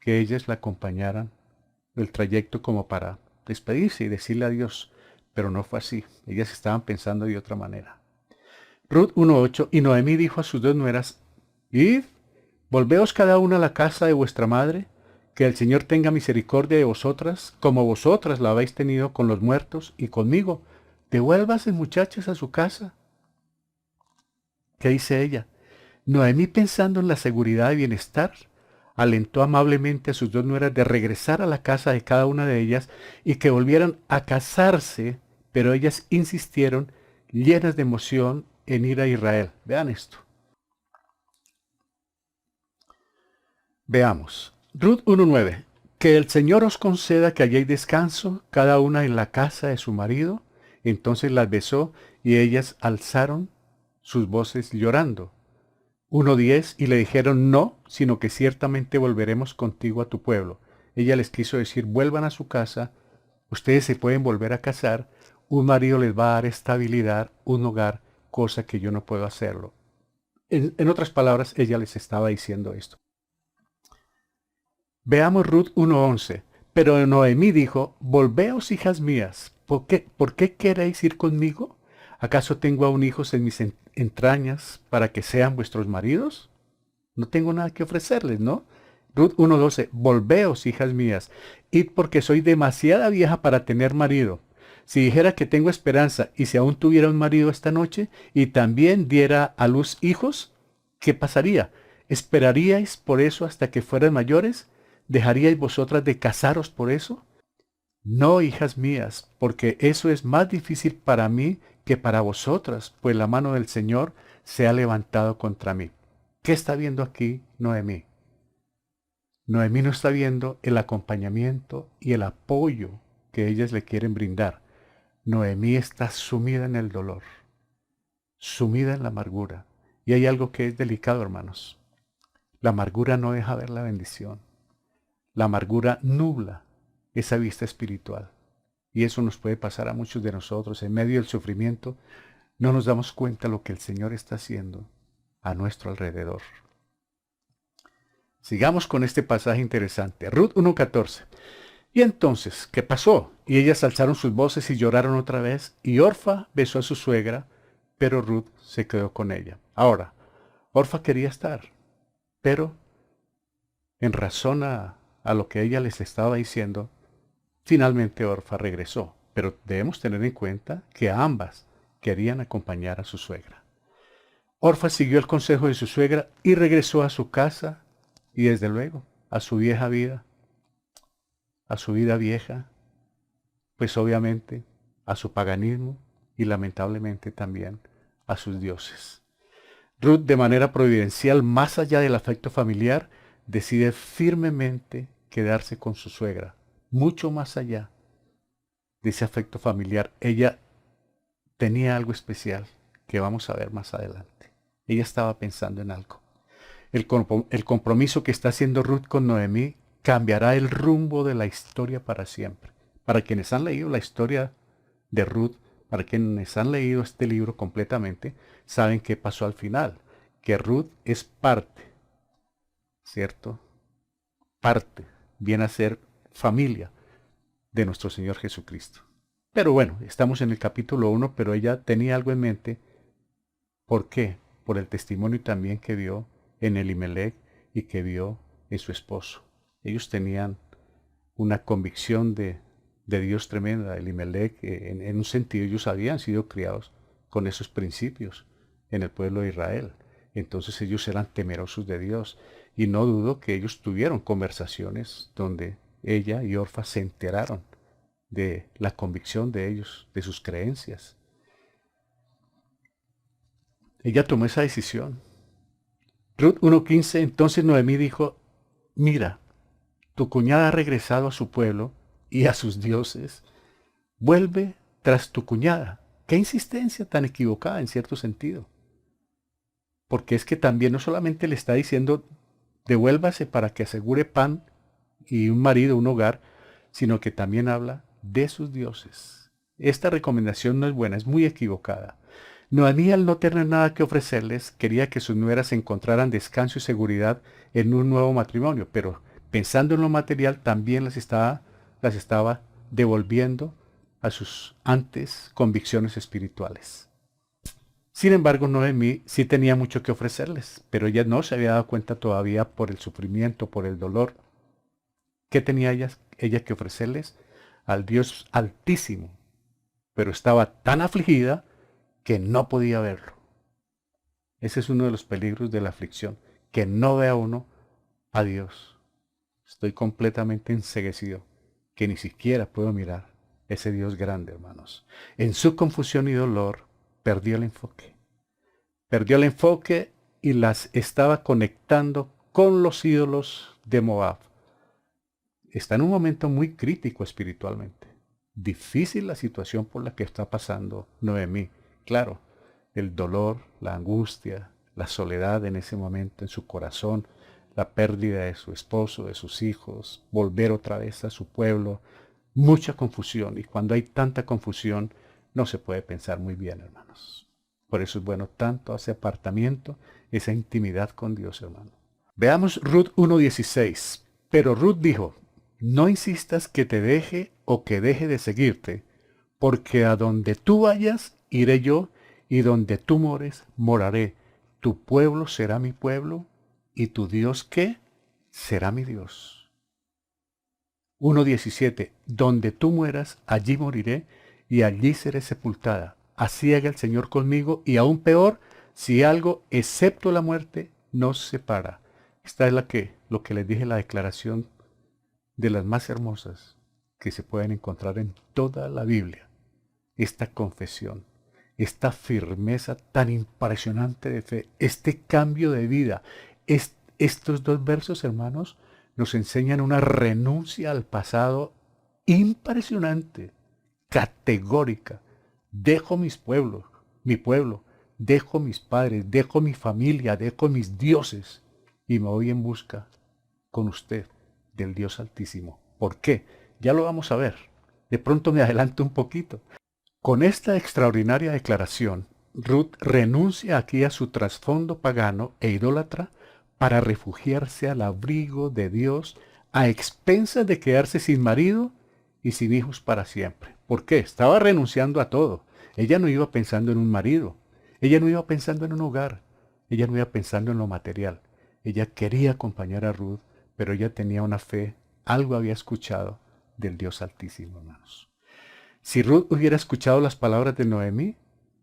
que ellas la acompañaran el trayecto como para despedirse y decirle adiós. Pero no fue así. Ellas estaban pensando de otra manera. Ruth 1:8, y Noemí dijo a sus dos nueras, id, volveos cada una a la casa de vuestra madre, que el Señor tenga misericordia de vosotras, como vosotras la habéis tenido con los muertos y conmigo. Devuélvase, muchachas, a su casa. ¿Qué dice ella? Noemí, pensando en la seguridad y bienestar, alentó amablemente a sus dos nueras de regresar a la casa de cada una de ellas y que volvieran a casarse, pero ellas insistieron, llenas de emoción, en ir a Israel. Vean esto. Veamos. Ruth 1:9. Que el Señor os conceda que halléis descanso, cada una en la casa de su marido. Entonces las besó, y ellas alzaron sus voces llorando. 1:10, y le dijeron, no, sino que ciertamente volveremos contigo a tu pueblo. ella les quiso decir, vuelvan a su casa, ustedes se pueden volver a casar, un marido les va a dar estabilidad, un hogar, cosa que yo no puedo hacerlo. En otras palabras, ella les estaba diciendo esto. Veamos Ruth 1:11. Pero Noemí dijo, volveos, hijas mías, ¿por qué queréis ir conmigo? ¿Acaso tengo aún hijos en mis entrañas para que sean vuestros maridos? No tengo nada que ofrecerles, ¿no? Ruth 1:12, volveos, hijas mías, id porque soy demasiada vieja para tener marido. Si dijera que tengo esperanza y si aún tuviera un marido esta noche y también diera a luz hijos, ¿qué pasaría? ¿Esperaríais por eso hasta que fueran mayores? ¿Dejaríais vosotras de casaros por eso? No, hijas mías, porque eso es más difícil para mí que para vosotras, pues la mano del Señor se ha levantado contra mí. ¿Qué está viendo aquí Noemí? Noemí no está viendo el acompañamiento y el apoyo que ellas le quieren brindar. Noemí está sumida en el dolor, sumida en la amargura. Y hay algo que es delicado, hermanos. La amargura no deja ver la bendición. La amargura nubla esa vista espiritual. Y eso nos puede pasar a muchos de nosotros. En medio del sufrimiento no nos damos cuenta de lo que el Señor está haciendo a nuestro alrededor. Sigamos con este pasaje interesante. Ruth 1:14. Y entonces, ¿qué pasó? Y ellas alzaron sus voces y lloraron otra vez. Y Orfa besó a su suegra, pero Ruth se quedó con ella. Ahora, Orfa quería estar, pero en razón a lo que ella les estaba diciendo, finalmente Orfa regresó. Pero debemos tener en cuenta que ambas querían acompañar a su suegra. Orfa siguió el consejo de su suegra y regresó a su casa y desde luego a su vieja vida, a su vida vieja, pues obviamente a su paganismo y lamentablemente también a sus dioses. Ruth, de manera providencial, más allá del afecto familiar, decide firmemente quedarse con su suegra, mucho más allá de ese afecto familiar. Ella tenía algo especial que vamos a ver más adelante. Ella estaba pensando en algo. El compromiso que está haciendo Ruth con Noemí cambiará el rumbo de la historia para siempre. Para quienes han leído la historia de Ruth, para quienes han leído este libro completamente, saben qué pasó al final. Que Ruth es parte, ¿cierto? Parte, viene a ser familia de nuestro Señor Jesucristo. Pero bueno, estamos en el capítulo 1, pero ella tenía algo en mente. ¿Por qué? Por el testimonio también que vio en Elimelech y que vio en su esposo. Ellos tenían una convicción de Dios tremenda. Elimelech, en un sentido, ellos habían sido criados con esos principios en el pueblo de Israel. Entonces ellos eran temerosos de Dios. Y no dudo que ellos tuvieron conversaciones donde ella y Orfa se enteraron de la convicción de ellos, de sus creencias. Ella tomó esa decisión. Ruth 1:15, entonces Noemí dijo, mira, tu cuñada ha regresado a su pueblo y a sus dioses. Vuelve tras tu cuñada. Qué insistencia tan equivocada en cierto sentido. Porque es que también no solamente le está diciendo, devuélvase para que asegure pan y un marido, un hogar, sino que también habla de sus dioses. Esta recomendación no es buena, es muy equivocada. Noemí, al no tener nada que ofrecerles, quería que sus nueras encontraran descanso y seguridad en un nuevo matrimonio, pero pensando en lo material también las estaba devolviendo a sus antes convicciones espirituales. Sin embargo, Noemí sí tenía mucho que ofrecerles, pero ella no se había dado cuenta todavía por el sufrimiento, por el dolor. ¿Qué tenía ella que ofrecerles? Al Dios Altísimo, pero estaba tan afligida que no podía verlo. Ese es uno de los peligros de la aflicción, que no vea uno a Dios. Estoy completamente enceguecido, que ni siquiera puedo mirar ese Dios grande, hermanos. En su confusión y dolor, perdió el enfoque. Perdió el enfoque y las estaba conectando con los ídolos de Moab. Está en un momento muy crítico espiritualmente. Difícil la situación por la que está pasando Noemí. Claro, el dolor, la angustia, la soledad en ese momento en su corazón la pérdida de su esposo, de sus hijos, volver otra vez a su pueblo, mucha confusión. Y cuando hay tanta confusión, no se puede pensar muy bien, hermanos. Por eso es bueno tanto ese apartamiento, esa intimidad con Dios, hermano. Veamos Ruth 1:16. Pero Ruth dijo, no insistas que te deje o que deje de seguirte, porque a donde tú vayas, iré yo, y donde tú mores, moraré. Tu pueblo será mi pueblo, y tu Dios, ¿qué? Será mi Dios. 1:17. Donde tú mueras, allí moriré, y allí seré sepultada. Así haga el Señor conmigo, y aún peor, si algo, excepto la muerte, nos separa. Esta es lo que les dije, la declaración de las más hermosas que se pueden encontrar en toda la Biblia. Esta confesión, esta firmeza tan impresionante de fe, este cambio de vida. Estos dos versos, hermanos, nos enseñan una renuncia al pasado impresionante, categórica. Dejo mi pueblo, dejo mis padres, dejo mi familia, dejo mis dioses y me voy en busca con usted del Dios Altísimo. ¿Por qué? Ya lo vamos a ver. De pronto me adelanto un poquito. Con esta extraordinaria declaración, Ruth renuncia aquí a su trasfondo pagano e idólatra para refugiarse al abrigo de Dios a expensas de quedarse sin marido y sin hijos para siempre. ¿Por qué? Estaba renunciando a todo. Ella no iba pensando en un marido. Ella no iba pensando en un hogar. Ella no iba pensando en lo material. Ella quería acompañar a Ruth, pero ella tenía una fe, algo había escuchado del Dios Altísimo, hermanos. Si Ruth hubiera escuchado las palabras de Noemí,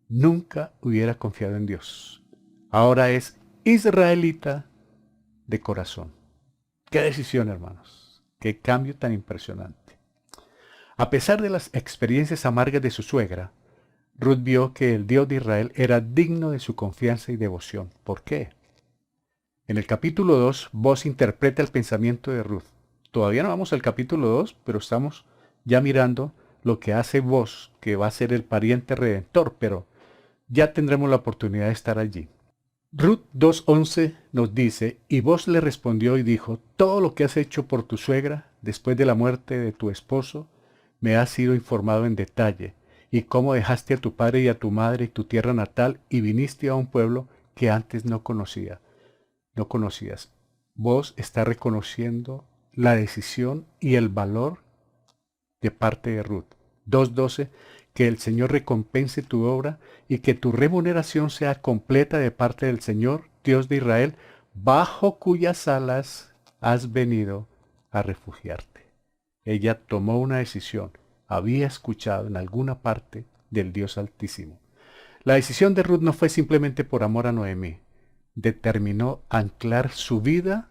nunca hubiera confiado en Dios. Ahora es israelita de corazón. Qué decisión, hermanos. Qué cambio tan impresionante. A pesar de las experiencias amargas de su suegra, Ruth vio que el Dios de Israel era digno de su confianza y devoción. ¿Por qué? En el capítulo 2, Boaz interpreta el pensamiento de Ruth. Todavía no vamos al capítulo 2, pero estamos ya mirando lo que hace Boaz, que va a ser el pariente redentor, pero ya tendremos la oportunidad de estar allí. Ruth 2:11 nos dice, y Boaz le respondió y dijo, todo lo que has hecho por tu suegra después de la muerte de tu esposo, me ha sido informado en detalle, y cómo dejaste a tu padre y a tu madre y tu tierra natal y viniste a un pueblo que antes no conocías. Boaz está reconociendo la decisión y el valor de parte de Ruth. 2:12, que el Señor recompense tu obra y que tu remuneración sea completa de parte del Señor, Dios de Israel, bajo cuyas alas has venido a refugiarte. Ella tomó una decisión, había escuchado en alguna parte del Dios Altísimo. La decisión de Ruth no fue simplemente por amor a Noemí, determinó anclar su vida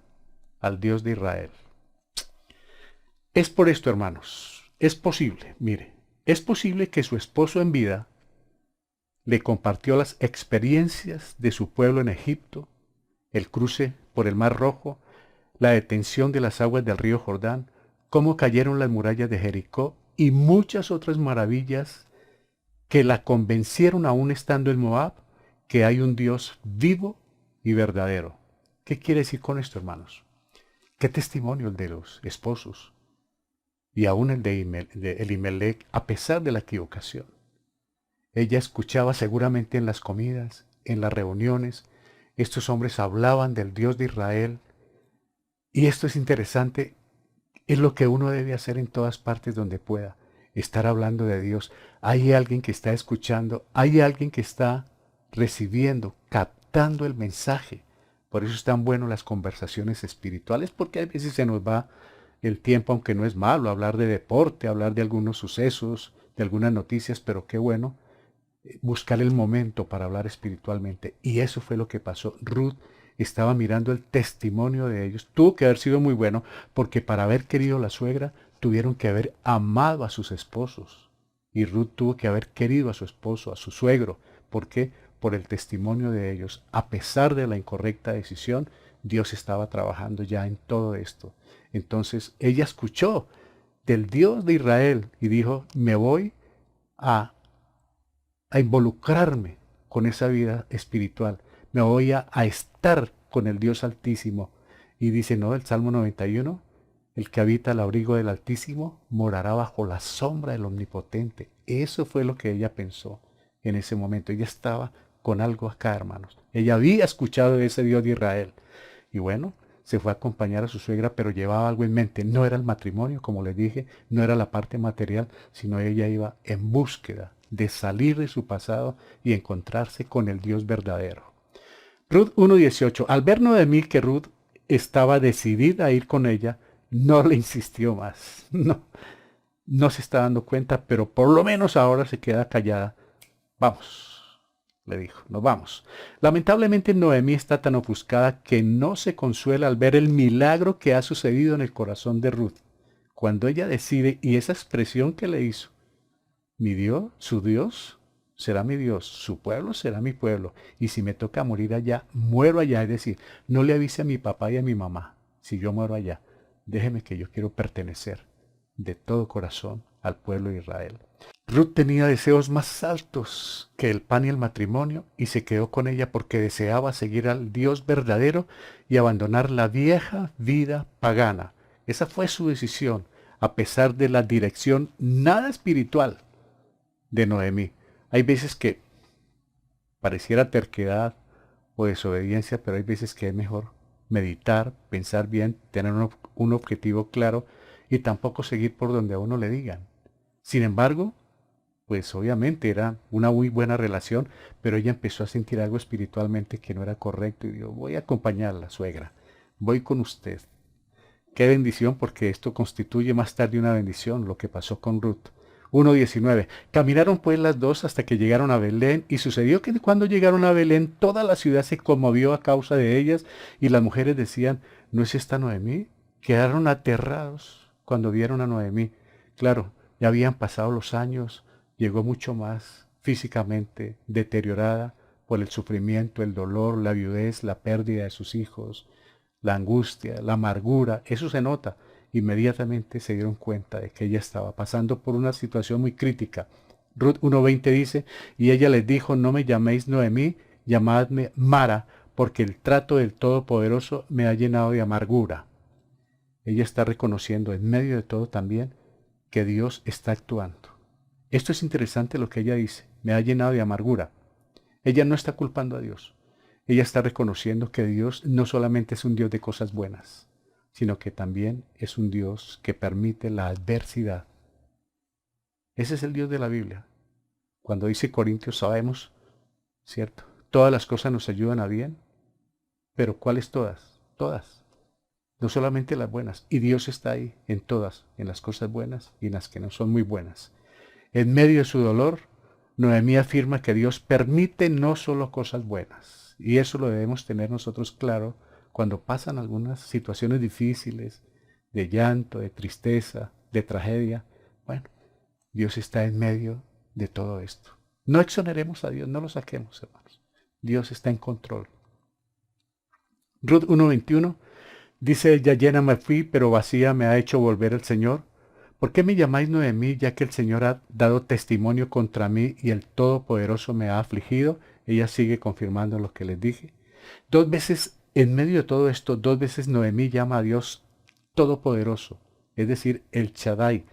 al Dios de Israel. Es por esto, hermanos, es posible, mire, es posible que su esposo en vida le compartió las experiencias de su pueblo en Egipto, el cruce por el Mar Rojo, la detención de las aguas del río Jordán, cómo cayeron las murallas de Jericó y muchas otras maravillas que la convencieron aún estando en Moab que hay un Dios vivo y verdadero. ¿Qué quiere decir con esto, hermanos? ¿Qué testimonio el de los esposos? Y aún el de Elimelech, a pesar de la equivocación. Ella escuchaba seguramente en las comidas, en las reuniones, estos hombres hablaban del Dios de Israel. Y esto es interesante, es lo que uno debe hacer en todas partes donde pueda, estar hablando de Dios. Hay alguien que está escuchando, hay alguien que está recibiendo, captando el mensaje. Por eso es tan bueno las conversaciones espirituales, porque a veces se nos va el tiempo, aunque no es malo, hablar de deporte, hablar de algunos sucesos, de algunas noticias, pero qué bueno buscar el momento para hablar espiritualmente. Y eso fue lo que pasó. Ruth estaba mirando el testimonio de ellos. Tuvo que haber sido muy bueno, porque para haber querido a la suegra, tuvieron que haber amado a sus esposos. Y Ruth tuvo que haber querido a su esposo, a su suegro. ¿Por qué? Por el testimonio de ellos. A pesar de la incorrecta decisión, Dios estaba trabajando ya en todo esto. Entonces ella escuchó del Dios de Israel y dijo, me voy a involucrarme con esa vida espiritual. Me voy a estar con el Dios Altísimo. Y dice, no, el Salmo 91, el que habita al abrigo del Altísimo morará bajo la sombra del Omnipotente. Eso fue lo que ella pensó en ese momento. Ella estaba con algo acá, hermanos. Ella había escuchado de ese Dios de Israel. Y bueno, se fue a acompañar a su suegra, pero llevaba algo en mente. No era el matrimonio, como les dije, no era la parte material, sino ella iba en búsqueda de salir de su pasado y encontrarse con el Dios verdadero. Ruth 1:18. Al ver Noemí que Ruth estaba decidida a ir con ella, no le insistió más. No se está dando cuenta, pero por lo menos ahora se queda callada. Vamos, le dijo, nos vamos. Lamentablemente Noemí está tan ofuscada que no se consuela al ver el milagro que ha sucedido en el corazón de Ruth. Cuando ella decide, y esa expresión que le hizo, mi Dios, su Dios, será mi Dios, su pueblo será mi pueblo, y si me toca morir allá, muero allá. Es decir, no le avise a mi papá y a mi mamá, si yo muero allá, déjeme que yo quiero pertenecer de todo corazón al pueblo de Israel. Ruth tenía deseos más altos que el pan y el matrimonio y se quedó con ella porque deseaba seguir al Dios verdadero y abandonar la vieja vida pagana. Esa fue su decisión, a pesar de la dirección nada espiritual de Noemí. Hay veces que pareciera terquedad o desobediencia, pero hay veces que es mejor meditar, pensar bien, tener un objetivo claro y tampoco seguir por donde a uno le digan. Sin embargo, pues obviamente era una muy buena relación, pero ella empezó a sentir algo espiritualmente que no era correcto y dijo, voy a acompañarla, suegra, voy con usted. Qué bendición, porque esto constituye más tarde una bendición, lo que pasó con Ruth. 1:19. Caminaron pues las dos hasta que llegaron a Belén, y sucedió que cuando llegaron a Belén, toda la ciudad se conmovió a causa de ellas, y las mujeres decían, ¿no es esta Noemí? Quedaron aterrados cuando vieron a Noemí. Claro, ya habían pasado los años, llegó mucho más físicamente deteriorada por el sufrimiento, el dolor, la viudez, la pérdida de sus hijos, la angustia, la amargura. Eso se nota. Inmediatamente se dieron cuenta de que ella estaba pasando por una situación muy crítica. Ruth 1:20 dice, y ella les dijo, no me llaméis Noemí, llamadme Mara, porque el trato del Todopoderoso me ha llenado de amargura. Ella está reconociendo en medio de todo también que Dios está actuando. Esto es interesante lo que ella dice, me ha llenado de amargura. Ella no está culpando a Dios. Ella está reconociendo que Dios no solamente es un Dios de cosas buenas, sino que también es un Dios que permite la adversidad. Ese es el Dios de la Biblia. Cuando dice Corintios, sabemos, ¿cierto? Todas las cosas nos ayudan a bien, pero ¿cuáles todas? Todas. No solamente las buenas. Y Dios está ahí en todas, en las cosas buenas y en las que no son muy buenas. En medio de su dolor, Noemí afirma que Dios permite no solo cosas buenas. Y eso lo debemos tener nosotros claro cuando pasan algunas situaciones difíciles, de llanto, de tristeza, de tragedia. Bueno, Dios está en medio de todo esto. No exoneremos a Dios, no lo saquemos, hermanos. Dios está en control. Ruth 1:21 dice ella, llena me fui, pero vacía me ha hecho volver el Señor. ¿Por qué me llamáis Noemí, ya que el Señor ha dado testimonio contra mí y el Todopoderoso me ha afligido? Ella sigue confirmando lo que les dije. Dos veces, en medio de todo esto, dos veces Noemí llama a Dios Todopoderoso, es decir, el Shaddai.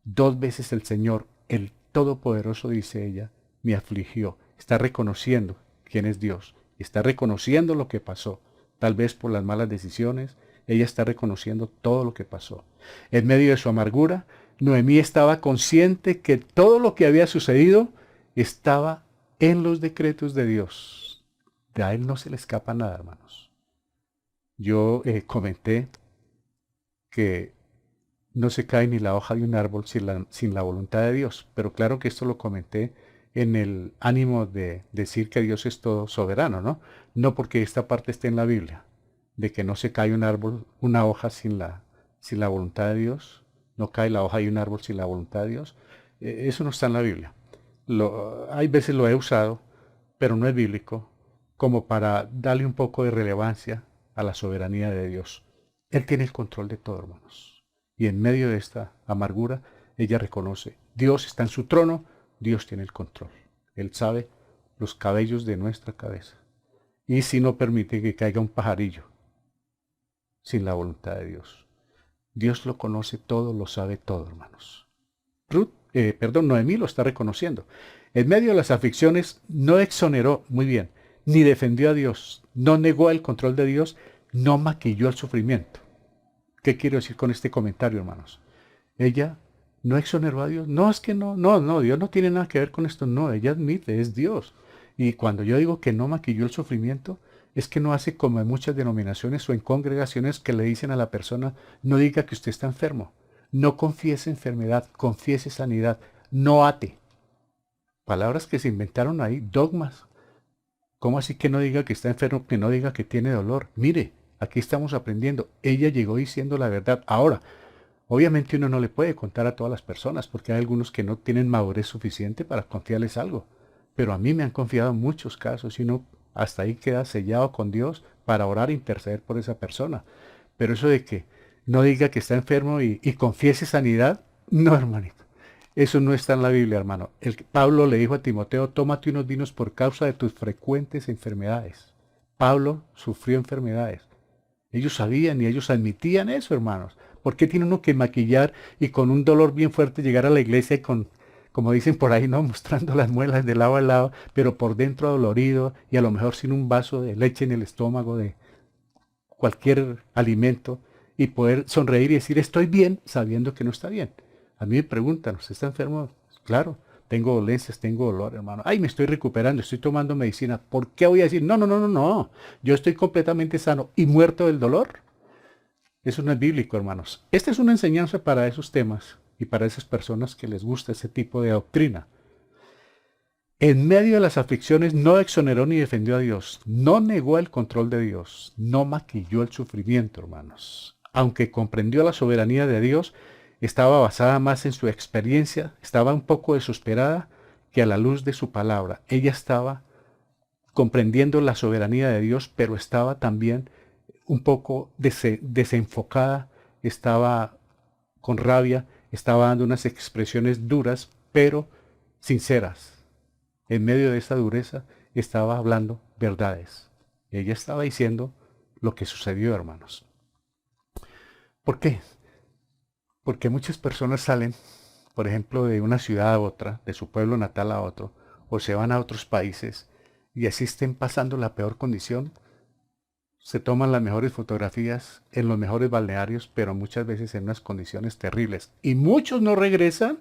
Dos veces el Señor, el Todopoderoso, dice ella, me afligió. Está reconociendo quién es Dios. Está reconociendo lo que pasó, tal vez por las malas decisiones. Ella está reconociendo todo lo que pasó. En medio de su amargura, Noemí estaba consciente que todo lo que había sucedido estaba en los decretos de Dios. De a él no se le escapa nada, hermanos. Yo comenté que no se cae ni la hoja de un árbol sin la voluntad de Dios, pero claro que esto lo comenté en el ánimo de decir que Dios es todo soberano, ¿no? No porque esta parte esté en la Biblia, de que no se cae un árbol, una hoja sin la voluntad de Dios, no cae la hoja de un árbol sin la voluntad de Dios. Eso no está en la Biblia. Hay veces lo he usado, pero no es bíblico, como para darle un poco de relevancia a la soberanía de Dios. Él tiene el control de todo, hermanos. Y en medio de esta amargura, ella reconoce, Dios está en su trono, Dios tiene el control. Él sabe los cabellos de nuestra cabeza. Y si no permite que caiga un pajarillo, sin la voluntad de Dios. Dios lo conoce todo, lo sabe todo, hermanos. Noemí lo está reconociendo. En medio de las aflicciones no exoneró, muy bien, ni defendió a Dios, no negó el control de Dios, no maquilló el sufrimiento. ¿Qué quiero decir con este comentario, hermanos? Ella no exoneró a Dios. No, es que no, Dios no tiene nada que ver con esto. No, ella admite, es Dios. Y cuando yo digo que no maquilló el sufrimiento, es que no hace como en muchas denominaciones o en congregaciones que le dicen a la persona, no diga que usted está enfermo. No confiese enfermedad, confiese sanidad. No ate. Palabras que se inventaron ahí, dogmas. ¿Cómo así que no diga que está enfermo, que no diga que tiene dolor? Mire, aquí estamos aprendiendo. Ella llegó diciendo la verdad. Ahora, obviamente uno no le puede contar a todas las personas porque hay algunos que no tienen madurez suficiente para confiarles algo. Pero a mí me han confiado en muchos casos y uno hasta ahí queda sellado con Dios para orar e interceder por esa persona. Pero eso de que no diga que está enfermo y confiese sanidad, no, hermanito. Eso no está en la Biblia, hermano. Pablo le dijo a Timoteo, tómate unos vinos por causa de tus frecuentes enfermedades. Pablo sufrió enfermedades. Ellos sabían y ellos admitían eso, hermanos. ¿Por qué tiene uno que maquillar y con un dolor bien fuerte llegar a la iglesia y con, como dicen por ahí, no, mostrando las muelas de lado a lado, pero por dentro adolorido y a lo mejor sin un vaso de leche en el estómago de cualquier alimento y poder sonreír y decir estoy bien sabiendo que no está bien? A mí me preguntan, ¿usted está enfermo? Claro, tengo dolencias, tengo dolor, hermano. Ay, me estoy recuperando, estoy tomando medicina. ¿Por qué voy a decir, no? Yo estoy completamente sano y muerto del dolor? Eso no es bíblico, hermanos. Esta es una enseñanza para esos temas y para esas personas que les gusta ese tipo de doctrina. En medio de las aflicciones no exoneró ni defendió a Dios, no negó el control de Dios, no maquilló el sufrimiento, hermanos. Aunque comprendió la soberanía de Dios, estaba basada más en su experiencia, estaba un poco desesperada que a la luz de su palabra. Ella estaba comprendiendo la soberanía de Dios, pero estaba también un poco desenfocada, estaba con rabia, estaba dando unas expresiones duras, pero sinceras. En medio de esa dureza estaba hablando verdades. Ella estaba diciendo lo que sucedió, hermanos. ¿Por qué? Porque muchas personas salen, por ejemplo, de una ciudad a otra, de su pueblo natal a otro, o se van a otros países y así estén pasando la peor condición. Se toman las mejores fotografías en los mejores balnearios, pero muchas veces en unas condiciones terribles. Y muchos no regresan,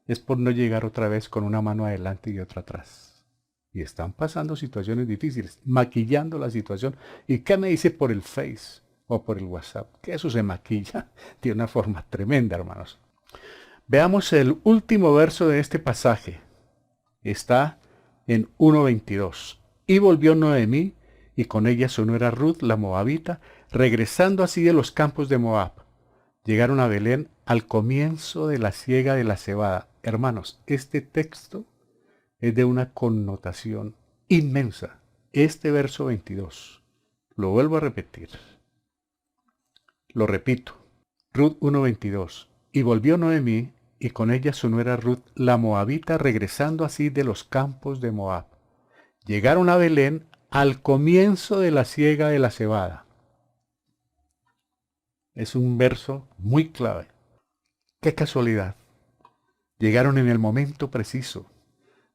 es por no llegar otra vez con una mano adelante y otra atrás. Y están pasando situaciones difíciles, maquillando la situación. ¿Y qué me dice por el Face o por el WhatsApp? Que eso se maquilla de una forma tremenda, hermanos. Veamos el último verso de este pasaje. Está en 1:22. Y volvió Noemí, y con ella su nuera Ruth, la moabita, regresando así de los campos de Moab. Llegaron a Belén al comienzo de la siega de la cebada. Hermanos, este texto es de una connotación inmensa. Este verso 22. Lo vuelvo a repetir. Lo repito. Ruth 1:22. Y volvió Noemí, y con ella su nuera Ruth, la moabita, regresando así de los campos de Moab. Llegaron a Belén al comienzo de la siega de la cebada. Es un verso muy clave. ¡Qué casualidad! Llegaron en el momento preciso.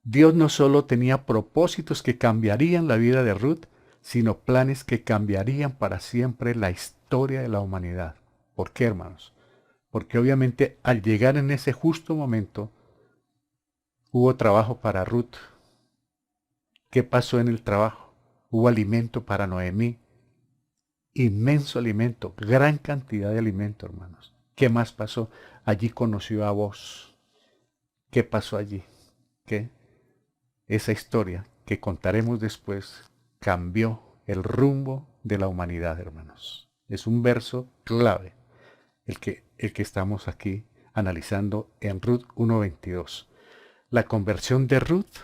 Dios no solo tenía propósitos que cambiarían la vida de Ruth, sino planes que cambiarían para siempre la historia de la humanidad. ¿Por qué, hermanos? Porque obviamente al llegar en ese justo momento, hubo trabajo para Ruth. ¿Qué pasó en el trabajo? Hubo alimento para Noemí. Inmenso alimento, gran cantidad de alimento, hermanos. ¿Qué más pasó? Allí conoció a Boaz. ¿Qué pasó allí? ¿Qué? Esa historia que contaremos después cambió el rumbo de la humanidad, hermanos. Es un verso clave el que estamos aquí analizando en Ruth 1:22. La conversión de Ruth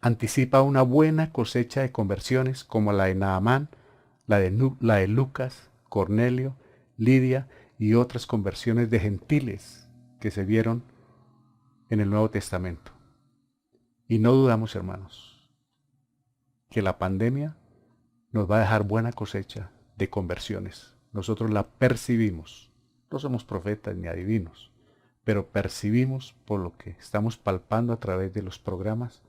anticipa una buena cosecha de conversiones como la de Naamán, la de Lucas, Cornelio, Lidia y otras conversiones de gentiles que se vieron en el Nuevo Testamento. Y no dudamos, hermanos, que la pandemia nos va a dejar buena cosecha de conversiones nosotros la percibimos. No somos profetas ni adivinos, pero percibimos por lo que estamos palpando a través de los programas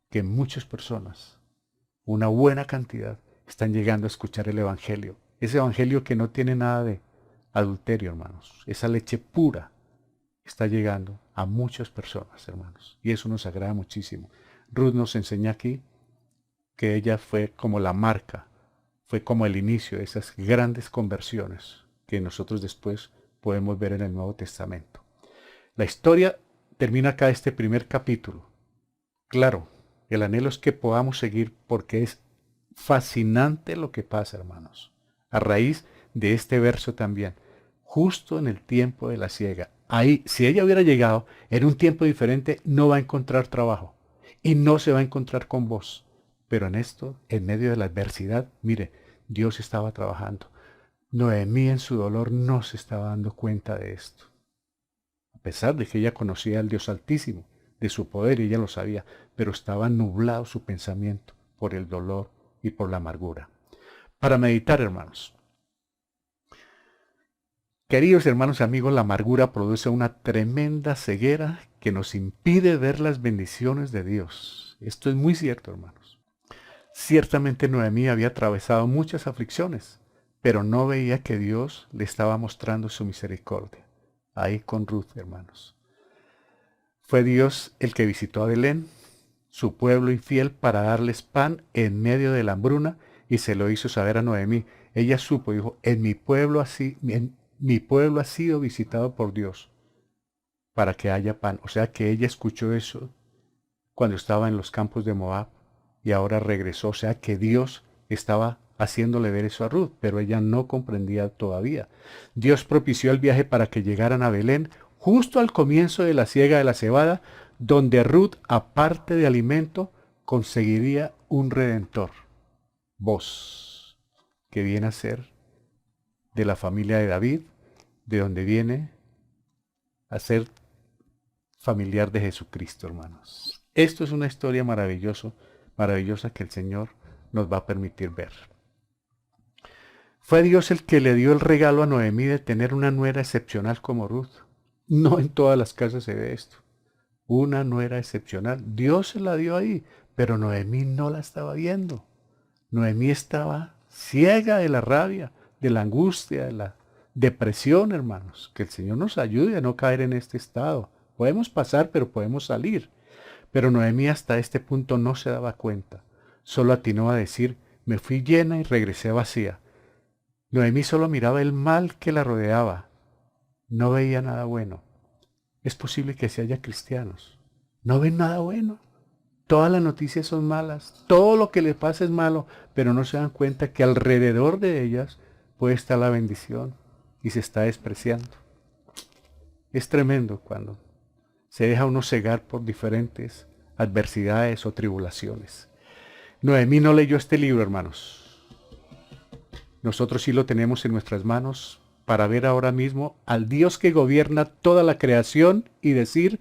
que muchas personas, una buena cantidad, están llegando a escuchar el Evangelio. Ese Evangelio que no tiene nada de adulterio, hermanos. Esa leche pura está llegando a muchas personas, hermanos. Y eso nos agrada muchísimo. Ruth nos enseña aquí que ella fue como la marca, fue como el inicio de esas grandes conversiones que nosotros después podemos ver en el Nuevo Testamento. La historia termina acá este primer capítulo. Claro, el anhelo es que podamos seguir porque es fascinante lo que pasa, hermanos. A raíz de este verso también, justo en el tiempo de la siega. Ahí, si ella hubiera llegado en un tiempo diferente, no va a encontrar trabajo y no se va a encontrar con vos. Pero en esto, en medio de la adversidad, mire, Dios estaba trabajando. Noemí en su dolor no se estaba dando cuenta de esto. A pesar de que ella conocía al Dios Altísimo, de su poder, y ella lo sabía, pero estaba nublado su pensamiento por el dolor y por la amargura. Para meditar, hermanos. Queridos hermanos y amigos, la amargura produce una tremenda ceguera que nos impide ver las bendiciones de Dios. Esto es muy cierto, hermanos. Ciertamente Noemí había atravesado muchas aflicciones, pero no veía que Dios le estaba mostrando su misericordia. Ahí con Ruth, hermanos. Fue Dios el que visitó a Belén, su pueblo infiel, para darles pan en medio de la hambruna, y se lo hizo saber a Noemí. Ella supo, dijo, mi pueblo ha sido visitado por Dios para que haya pan. O sea que ella escuchó eso cuando estaba en los campos de Moab y ahora regresó. O sea que Dios estaba haciéndole ver eso a Ruth, pero ella no comprendía todavía. Dios propició el viaje para que llegaran a Belén justo al comienzo de la siega de la cebada, donde Ruth, aparte de alimento, conseguiría un redentor. Vos, que viene a ser de la familia de David, de donde viene a ser familiar de Jesucristo, hermanos. Esto es una historia maravillosa que el Señor nos va a permitir ver. Fue Dios el que le dio el regalo a Noemí de tener una nuera excepcional como Ruth. No en todas las casas se ve esto. Una nuera excepcional. Dios se la dio ahí, pero Noemí no la estaba viendo. Noemí estaba ciega de la rabia, de la angustia, de la depresión, hermanos. Que el Señor nos ayude a no caer en este estado. Podemos pasar, pero podemos salir. Pero Noemí hasta este punto no se daba cuenta. Solo atinó a decir, me fui llena y regresé vacía. Noemí solo miraba el mal que la rodeaba. No veía nada bueno. Es posible que se haya cristianos. No ven nada bueno. Todas las noticias son malas. Todo lo que les pasa es malo, pero no se dan cuenta que alrededor de ellas puede estar la bendición y se está despreciando. Es tremendo cuando se deja uno cegar por diferentes adversidades o tribulaciones. Noemí no leyó este libro, hermanos. Nosotros sí lo tenemos en nuestras manos para ver ahora mismo al Dios que gobierna toda la creación y decir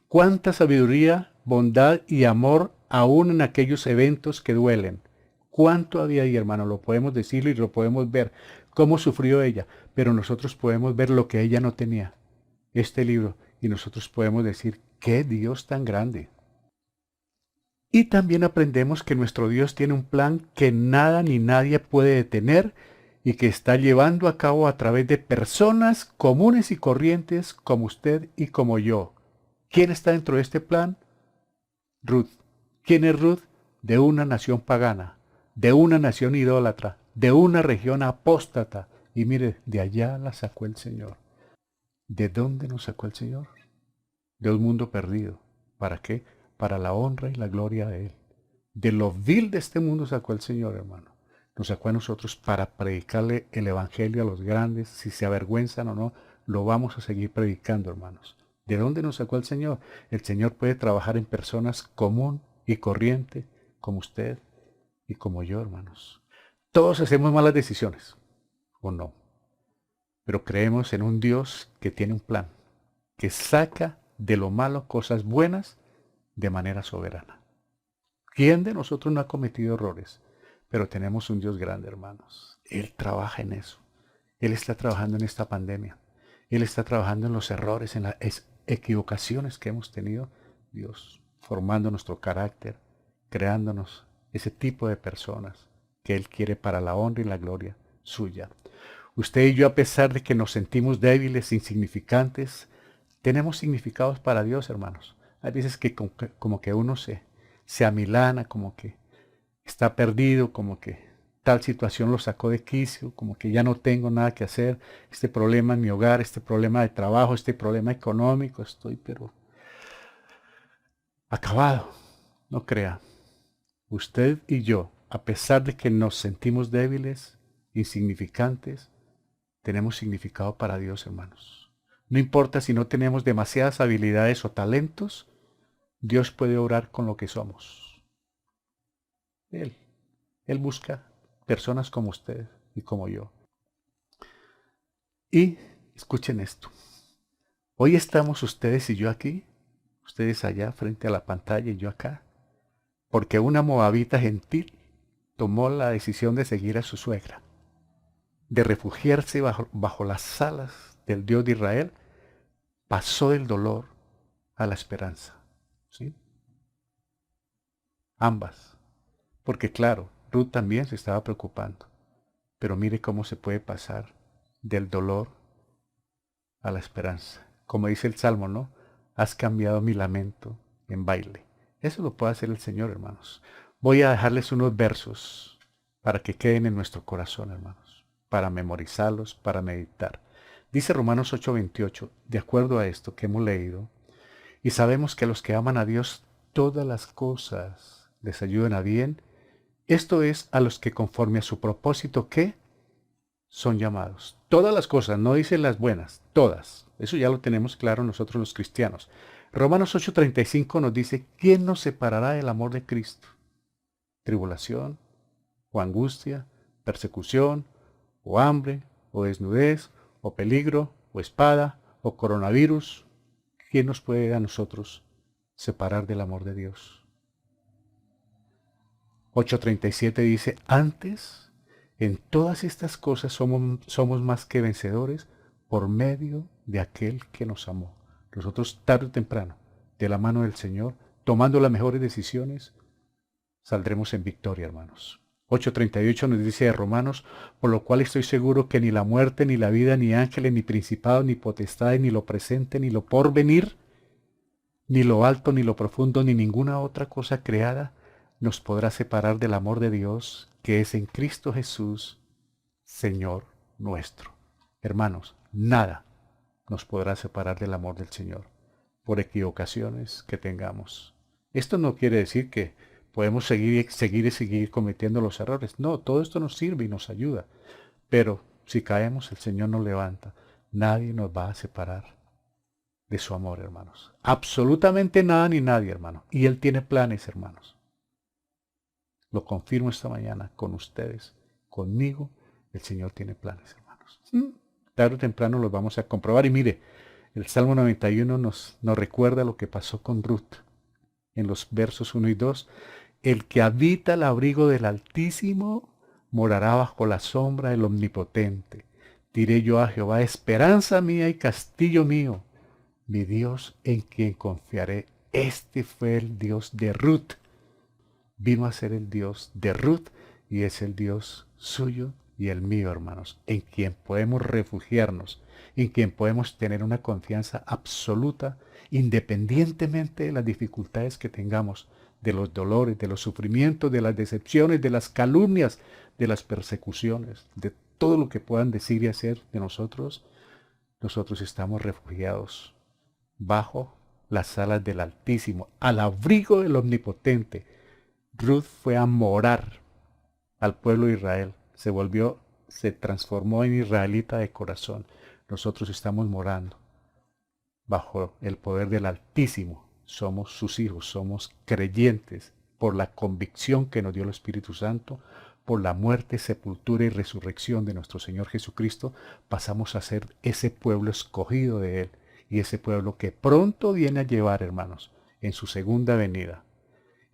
cuánta sabiduría, bondad y amor aún en aquellos eventos que duelen. ¿Cuánto había ahí, hermano? Lo podemos decirlo y lo podemos ver. Cómo sufrió ella, pero nosotros podemos ver lo que ella no tenía. Este libro, y nosotros podemos decir, ¡qué Dios tan grande! Y también aprendemos que nuestro Dios tiene un plan que nada ni nadie puede detener y que está llevando a cabo a través de personas comunes y corrientes como usted y como yo. ¿Quién está dentro de este plan? Ruth. ¿Quién es Ruth? De una nación pagana, de una nación idólatra, de una región apóstata. Y mire, de allá la sacó el Señor. ¿De dónde nos sacó el Señor? De un mundo perdido. ¿Para qué? Para la honra y la gloria de Él. De lo vil de este mundo sacó el Señor, hermano. Nos sacó a nosotros para predicarle el Evangelio a los grandes. Si se avergüenzan o no, lo vamos a seguir predicando, hermanos. ¿De dónde nos sacó el Señor? El Señor puede trabajar en personas común y corriente, como usted y como yo, hermanos. Todos hacemos malas decisiones, ¿o no? Pero creemos en un Dios que tiene un plan, que saca de lo malo cosas buenas de manera soberana. ¿Quién de nosotros no ha cometido errores? Pero tenemos un Dios grande, hermanos. Él trabaja en eso. Él está trabajando en esta pandemia. Él está trabajando en los errores, en las equivocaciones que hemos tenido. Dios, formando nuestro carácter, creándonos ese tipo de personas que Él quiere para la honra y la gloria suya. Usted y yo, a pesar de que nos sentimos débiles, insignificantes, tenemos significados para Dios, hermanos. Hay veces que como que uno se amilana, como que está perdido, como que tal situación lo sacó de quicio, como que ya no tengo nada que hacer, este problema en mi hogar, este problema de trabajo, este problema económico, estoy pero acabado. No crea. Usted y yo, a pesar de que nos sentimos débiles, insignificantes, tenemos significado para Dios, hermanos. No importa si no tenemos demasiadas habilidades o talentos, Dios puede obrar con lo que somos. Él busca personas como usted y como yo. Y escuchen esto. Hoy estamos ustedes y yo aquí, ustedes allá frente a la pantalla y yo acá, porque una moabita gentil tomó la decisión de seguir a su suegra, de refugiarse bajo las alas del Dios de Israel, pasó del dolor a la esperanza. ¿Sí? Ambas. Porque claro, Ruth también se estaba preocupando. Pero mire cómo se puede pasar del dolor a la esperanza. Como dice el Salmo, ¿no? Has cambiado mi lamento en baile. Eso lo puede hacer el Señor, hermanos. Voy a dejarles unos versos para que queden en nuestro corazón, hermanos. Para memorizarlos, para meditar. Dice Romanos 8:28, de acuerdo a esto que hemos leído, y sabemos que a los que aman a Dios, todas las cosas les ayudan a bien. Esto es a los que conforme a su propósito, ¿qué? Son llamados. Todas las cosas, no dicen las buenas, todas. Eso ya lo tenemos claro nosotros los cristianos. Romanos 8:35 nos dice, ¿quién nos separará del amor de Cristo? Tribulación, o angustia, persecución, o hambre, o desnudez, o peligro, o espada, o coronavirus. ¿Quién nos puede a nosotros separar del amor de Dios? 8:37 dice, antes, en todas estas cosas somos más que vencedores por medio de aquel que nos amó. Nosotros tarde o temprano, de la mano del Señor, tomando las mejores decisiones, saldremos en victoria, hermanos. 8:38 nos dice de Romanos, por lo cual estoy seguro que ni la muerte, ni la vida, ni ángeles, ni principados, ni potestades, ni lo presente, ni lo porvenir, ni lo alto, ni lo profundo, ni ninguna otra cosa creada nos podrá separar del amor de Dios que es en Cristo Jesús, Señor nuestro. Hermanos, nada nos podrá separar del amor del Señor, por equivocaciones que tengamos. Esto no quiere decir que podemos seguir cometiendo los errores. No, todo esto nos sirve y nos ayuda. Pero si caemos, el Señor nos levanta. Nadie nos va a separar de su amor, hermanos. Absolutamente nada ni nadie, hermano. Y Él tiene planes, hermanos. Lo confirmo esta mañana con ustedes, conmigo. El Señor tiene planes, hermanos. Tarde o temprano los vamos a comprobar. Y mire, el Salmo 91 nos recuerda lo que pasó con Ruth. En los versos 1 y 2, el que habita el abrigo del Altísimo morará bajo la sombra del Omnipotente. Diré yo a Jehová, esperanza mía y castillo mío, mi Dios en quien confiaré. Este fue el Dios de Ruth. Vino a ser el Dios de Ruth y es el Dios suyo y el mío, hermanos, en quien podemos refugiarnos, en quien podemos tener una confianza absoluta, independientemente de las dificultades que tengamos, de los dolores, de los sufrimientos, de las decepciones, de las calumnias, de las persecuciones, de todo lo que puedan decir y hacer de nosotros. Nosotros estamos refugiados bajo las alas del Altísimo, al abrigo del Omnipotente. Ruth fue a morar al pueblo de Israel, se transformó en israelita de corazón. Nosotros estamos morando bajo el poder del Altísimo. Somos sus hijos, somos creyentes por la convicción que nos dio el Espíritu Santo, por la muerte, sepultura y resurrección de nuestro Señor Jesucristo. Pasamos a ser ese pueblo escogido de Él y ese pueblo que pronto viene a llevar, hermanos, en su segunda venida.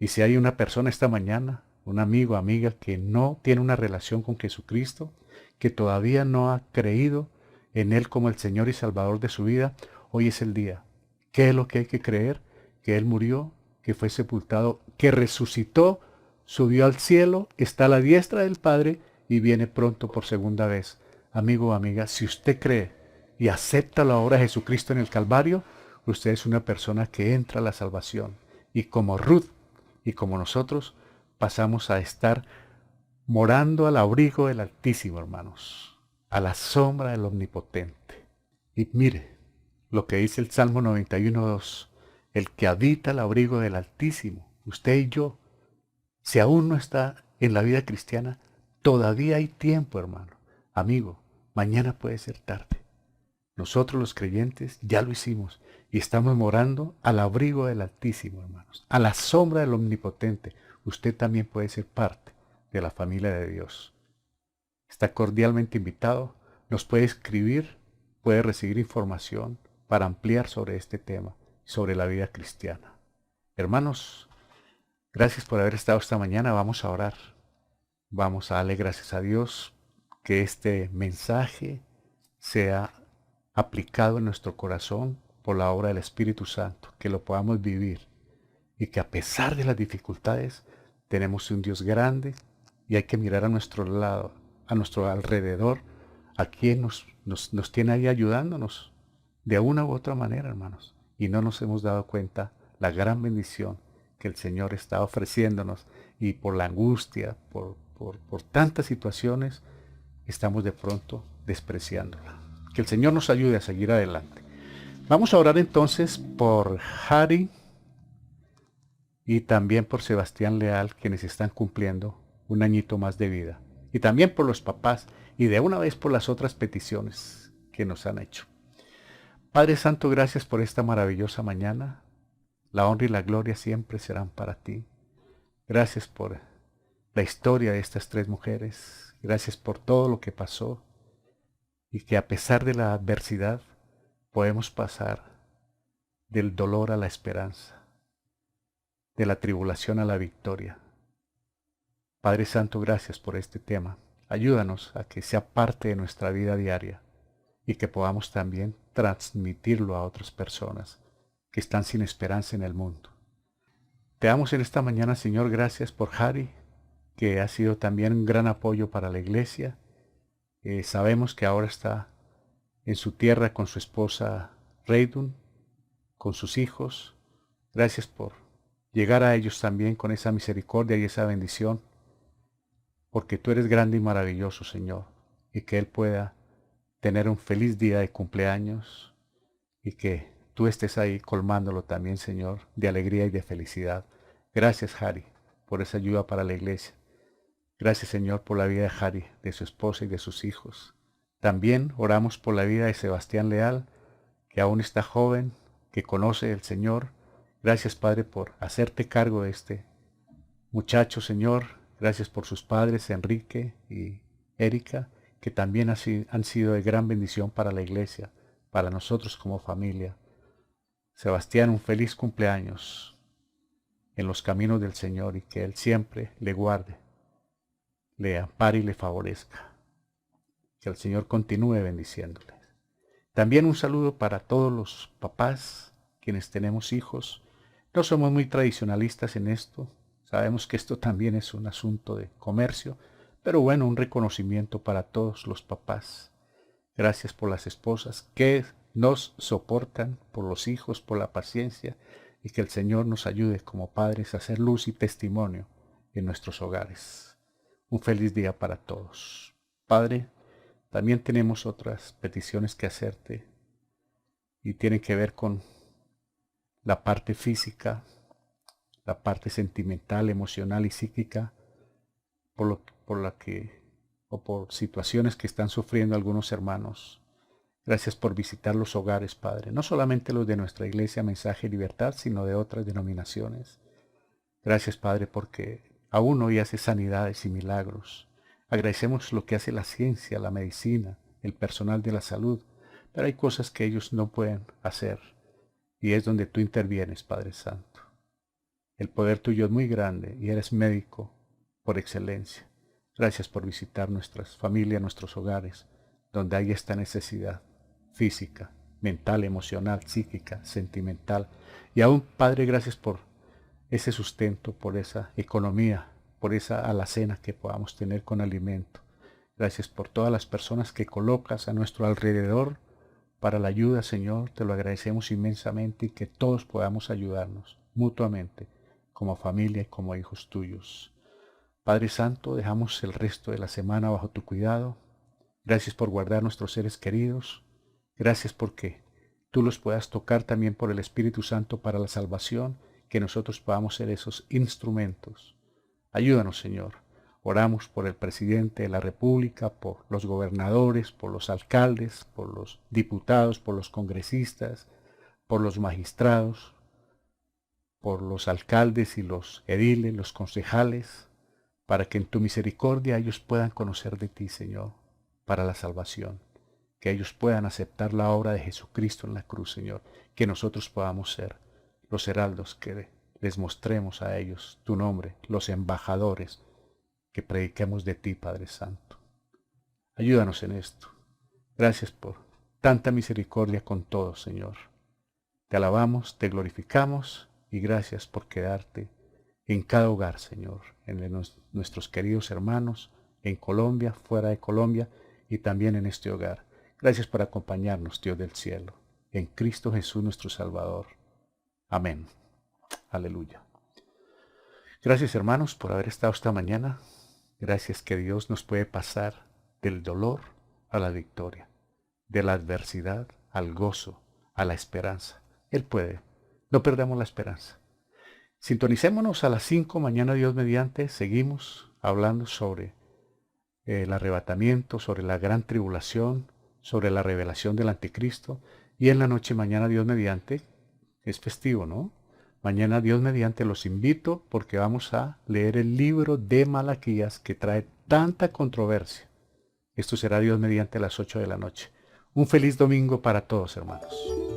Y si hay una persona esta mañana, un amigo, amiga, que no tiene una relación con Jesucristo, que todavía no ha creído en Él como el Señor y Salvador de su vida, hoy es el día. ¿Qué es lo que hay que creer? Que Él murió, que fue sepultado, que resucitó, subió al cielo, está a la diestra del Padre y viene pronto por segunda vez. Amigo o amiga, si usted cree y acepta la obra de Jesucristo en el Calvario, usted es una persona que entra a la salvación. Y como Ruth y como nosotros, pasamos a estar morando al abrigo del Altísimo, hermanos, a la sombra del Omnipotente. Y mire lo que dice el Salmo 91:2, el que habita al abrigo del Altísimo, usted y yo, si aún no está en la vida cristiana, todavía hay tiempo, hermano. Amigo, mañana puede ser tarde. Nosotros los creyentes ya lo hicimos y estamos morando al abrigo del Altísimo, hermanos, a la sombra del Omnipotente. Usted también puede ser parte de la familia de Dios. Está cordialmente invitado, nos puede escribir, puede recibir información para ampliar sobre este tema, sobre la vida cristiana. Hermanos, gracias por haber estado esta mañana. Vamos a orar. Vamos a darle gracias a Dios que este mensaje sea aplicado en nuestro corazón por la obra del Espíritu Santo, que lo podamos vivir y que a pesar de las dificultades tenemos un Dios grande y hay que mirar a nuestro lado, a nuestro alrededor, a quien nos tiene ahí ayudándonos de una u otra manera, hermanos. Y no nos hemos dado cuenta la gran bendición que el Señor está ofreciéndonos y por la angustia, por tantas situaciones, estamos de pronto despreciándola. Que el Señor nos ayude a seguir adelante. Vamos a orar entonces por Harry y también por Sebastián Leal, quienes están cumpliendo un añito más de vida. Y también por los papás y de una vez por las otras peticiones que nos han hecho. Padre Santo, gracias por esta maravillosa mañana. La honra y la gloria siempre serán para ti. Gracias por la historia de estas tres mujeres. Gracias por todo lo que pasó. Y que a pesar de la adversidad podemos pasar del dolor a la esperanza, de la tribulación a la victoria. Padre Santo, gracias por este tema. Ayúdanos a que sea parte de nuestra vida diaria y que podamos también transmitirlo a otras personas que están sin esperanza en el mundo. Te damos en esta mañana, Señor, gracias por Harry, que ha sido también un gran apoyo para la iglesia. Sabemos que ahora está en su tierra con su esposa Reidun, con sus hijos. Gracias por llegar a ellos también con esa misericordia y esa bendición, porque tú eres grande y maravilloso, Señor, y que Él pueda tener un feliz día de cumpleaños y que tú estés ahí colmándolo también, Señor, de alegría y de felicidad. Gracias, Harry, por esa ayuda para la iglesia. Gracias, Señor, por la vida de Harry, de su esposa y de sus hijos. También oramos por la vida de Sebastián Leal, que aún está joven, que conoce el Señor. Gracias, Padre, por hacerte cargo de este muchacho, Señor. Gracias por sus padres, Enrique y Erika, que también han sido de gran bendición para la iglesia, para nosotros como familia. Sebastián, un feliz cumpleaños en los caminos del Señor y que Él siempre le guarde, le ampare y le favorezca. Que el Señor continúe bendiciéndoles. También un saludo para todos los papás, quienes tenemos hijos. No somos muy tradicionalistas en esto. Sabemos que esto también es un asunto de comercio, pero bueno, un reconocimiento para todos los papás. Gracias por las esposas que nos soportan, por los hijos, por la paciencia, y que el Señor nos ayude como padres a hacer luz y testimonio en nuestros hogares. Un feliz día para todos. Padre, también tenemos otras peticiones que hacerte y tienen que ver con la parte física, la parte sentimental, emocional y psíquica, por situaciones que están sufriendo algunos hermanos. Gracias por visitar los hogares, Padre, no solamente los de nuestra iglesia Mensaje y Libertad, sino de otras denominaciones. Gracias, Padre, porque aún hoy hace sanidades y milagros. Agradecemos lo que hace la ciencia, la medicina, el personal de la salud, pero hay cosas que ellos no pueden hacer, y es donde tú intervienes, Padre Santo. El poder tuyo es muy grande y eres médico por excelencia. Gracias por visitar nuestras familias, nuestros hogares, donde hay esta necesidad física, mental, emocional, psíquica, sentimental. Y aún, Padre, gracias por ese sustento, por esa economía, por esa alacena que podamos tener con alimento. Gracias por todas las personas que colocas a nuestro alrededor para la ayuda, Señor. Te lo agradecemos inmensamente y que todos podamos ayudarnos mutuamente, como familia y como hijos tuyos. Padre Santo, dejamos el resto de la semana bajo tu cuidado. Gracias por guardar nuestros seres queridos. Gracias porque tú los puedas tocar también por el Espíritu Santo para la salvación, que nosotros podamos ser esos instrumentos. Ayúdanos, Señor. Oramos por el presidente de la República, por los gobernadores, por los alcaldes, por los diputados, por los congresistas, por los magistrados, por los alcaldes y los ediles, los concejales, para que en tu misericordia ellos puedan conocer de ti, Señor, para la salvación. Que ellos puedan aceptar la obra de Jesucristo en la cruz, Señor. Que nosotros podamos ser los heraldos que les mostremos a ellos tu nombre, los embajadores que prediquemos de ti, Padre Santo. Ayúdanos en esto. Gracias por tanta misericordia con todos, Señor. Te alabamos, te glorificamos y gracias por quedarte en cada hogar, Señor, en nuestros queridos hermanos, en Colombia, fuera de Colombia y también en este hogar. Gracias por acompañarnos, Dios del cielo, en Cristo Jesús nuestro Salvador. Amén. Aleluya. Gracias, hermanos, por haber estado esta mañana. Gracias que Dios nos puede pasar del dolor a la victoria, de la adversidad al gozo, a la esperanza. Él puede. No perdamos la esperanza. Sintonicémonos a las 5 mañana, Dios mediante. Seguimos hablando sobre el arrebatamiento, sobre la gran tribulación, sobre la revelación del anticristo. Y en la noche mañana, Dios mediante, es festivo, ¿no? Mañana, Dios mediante, los invito porque vamos a leer el libro de Malaquías que trae tanta controversia. Esto será Dios mediante a las 8 de la noche. Un feliz domingo para todos, hermanos.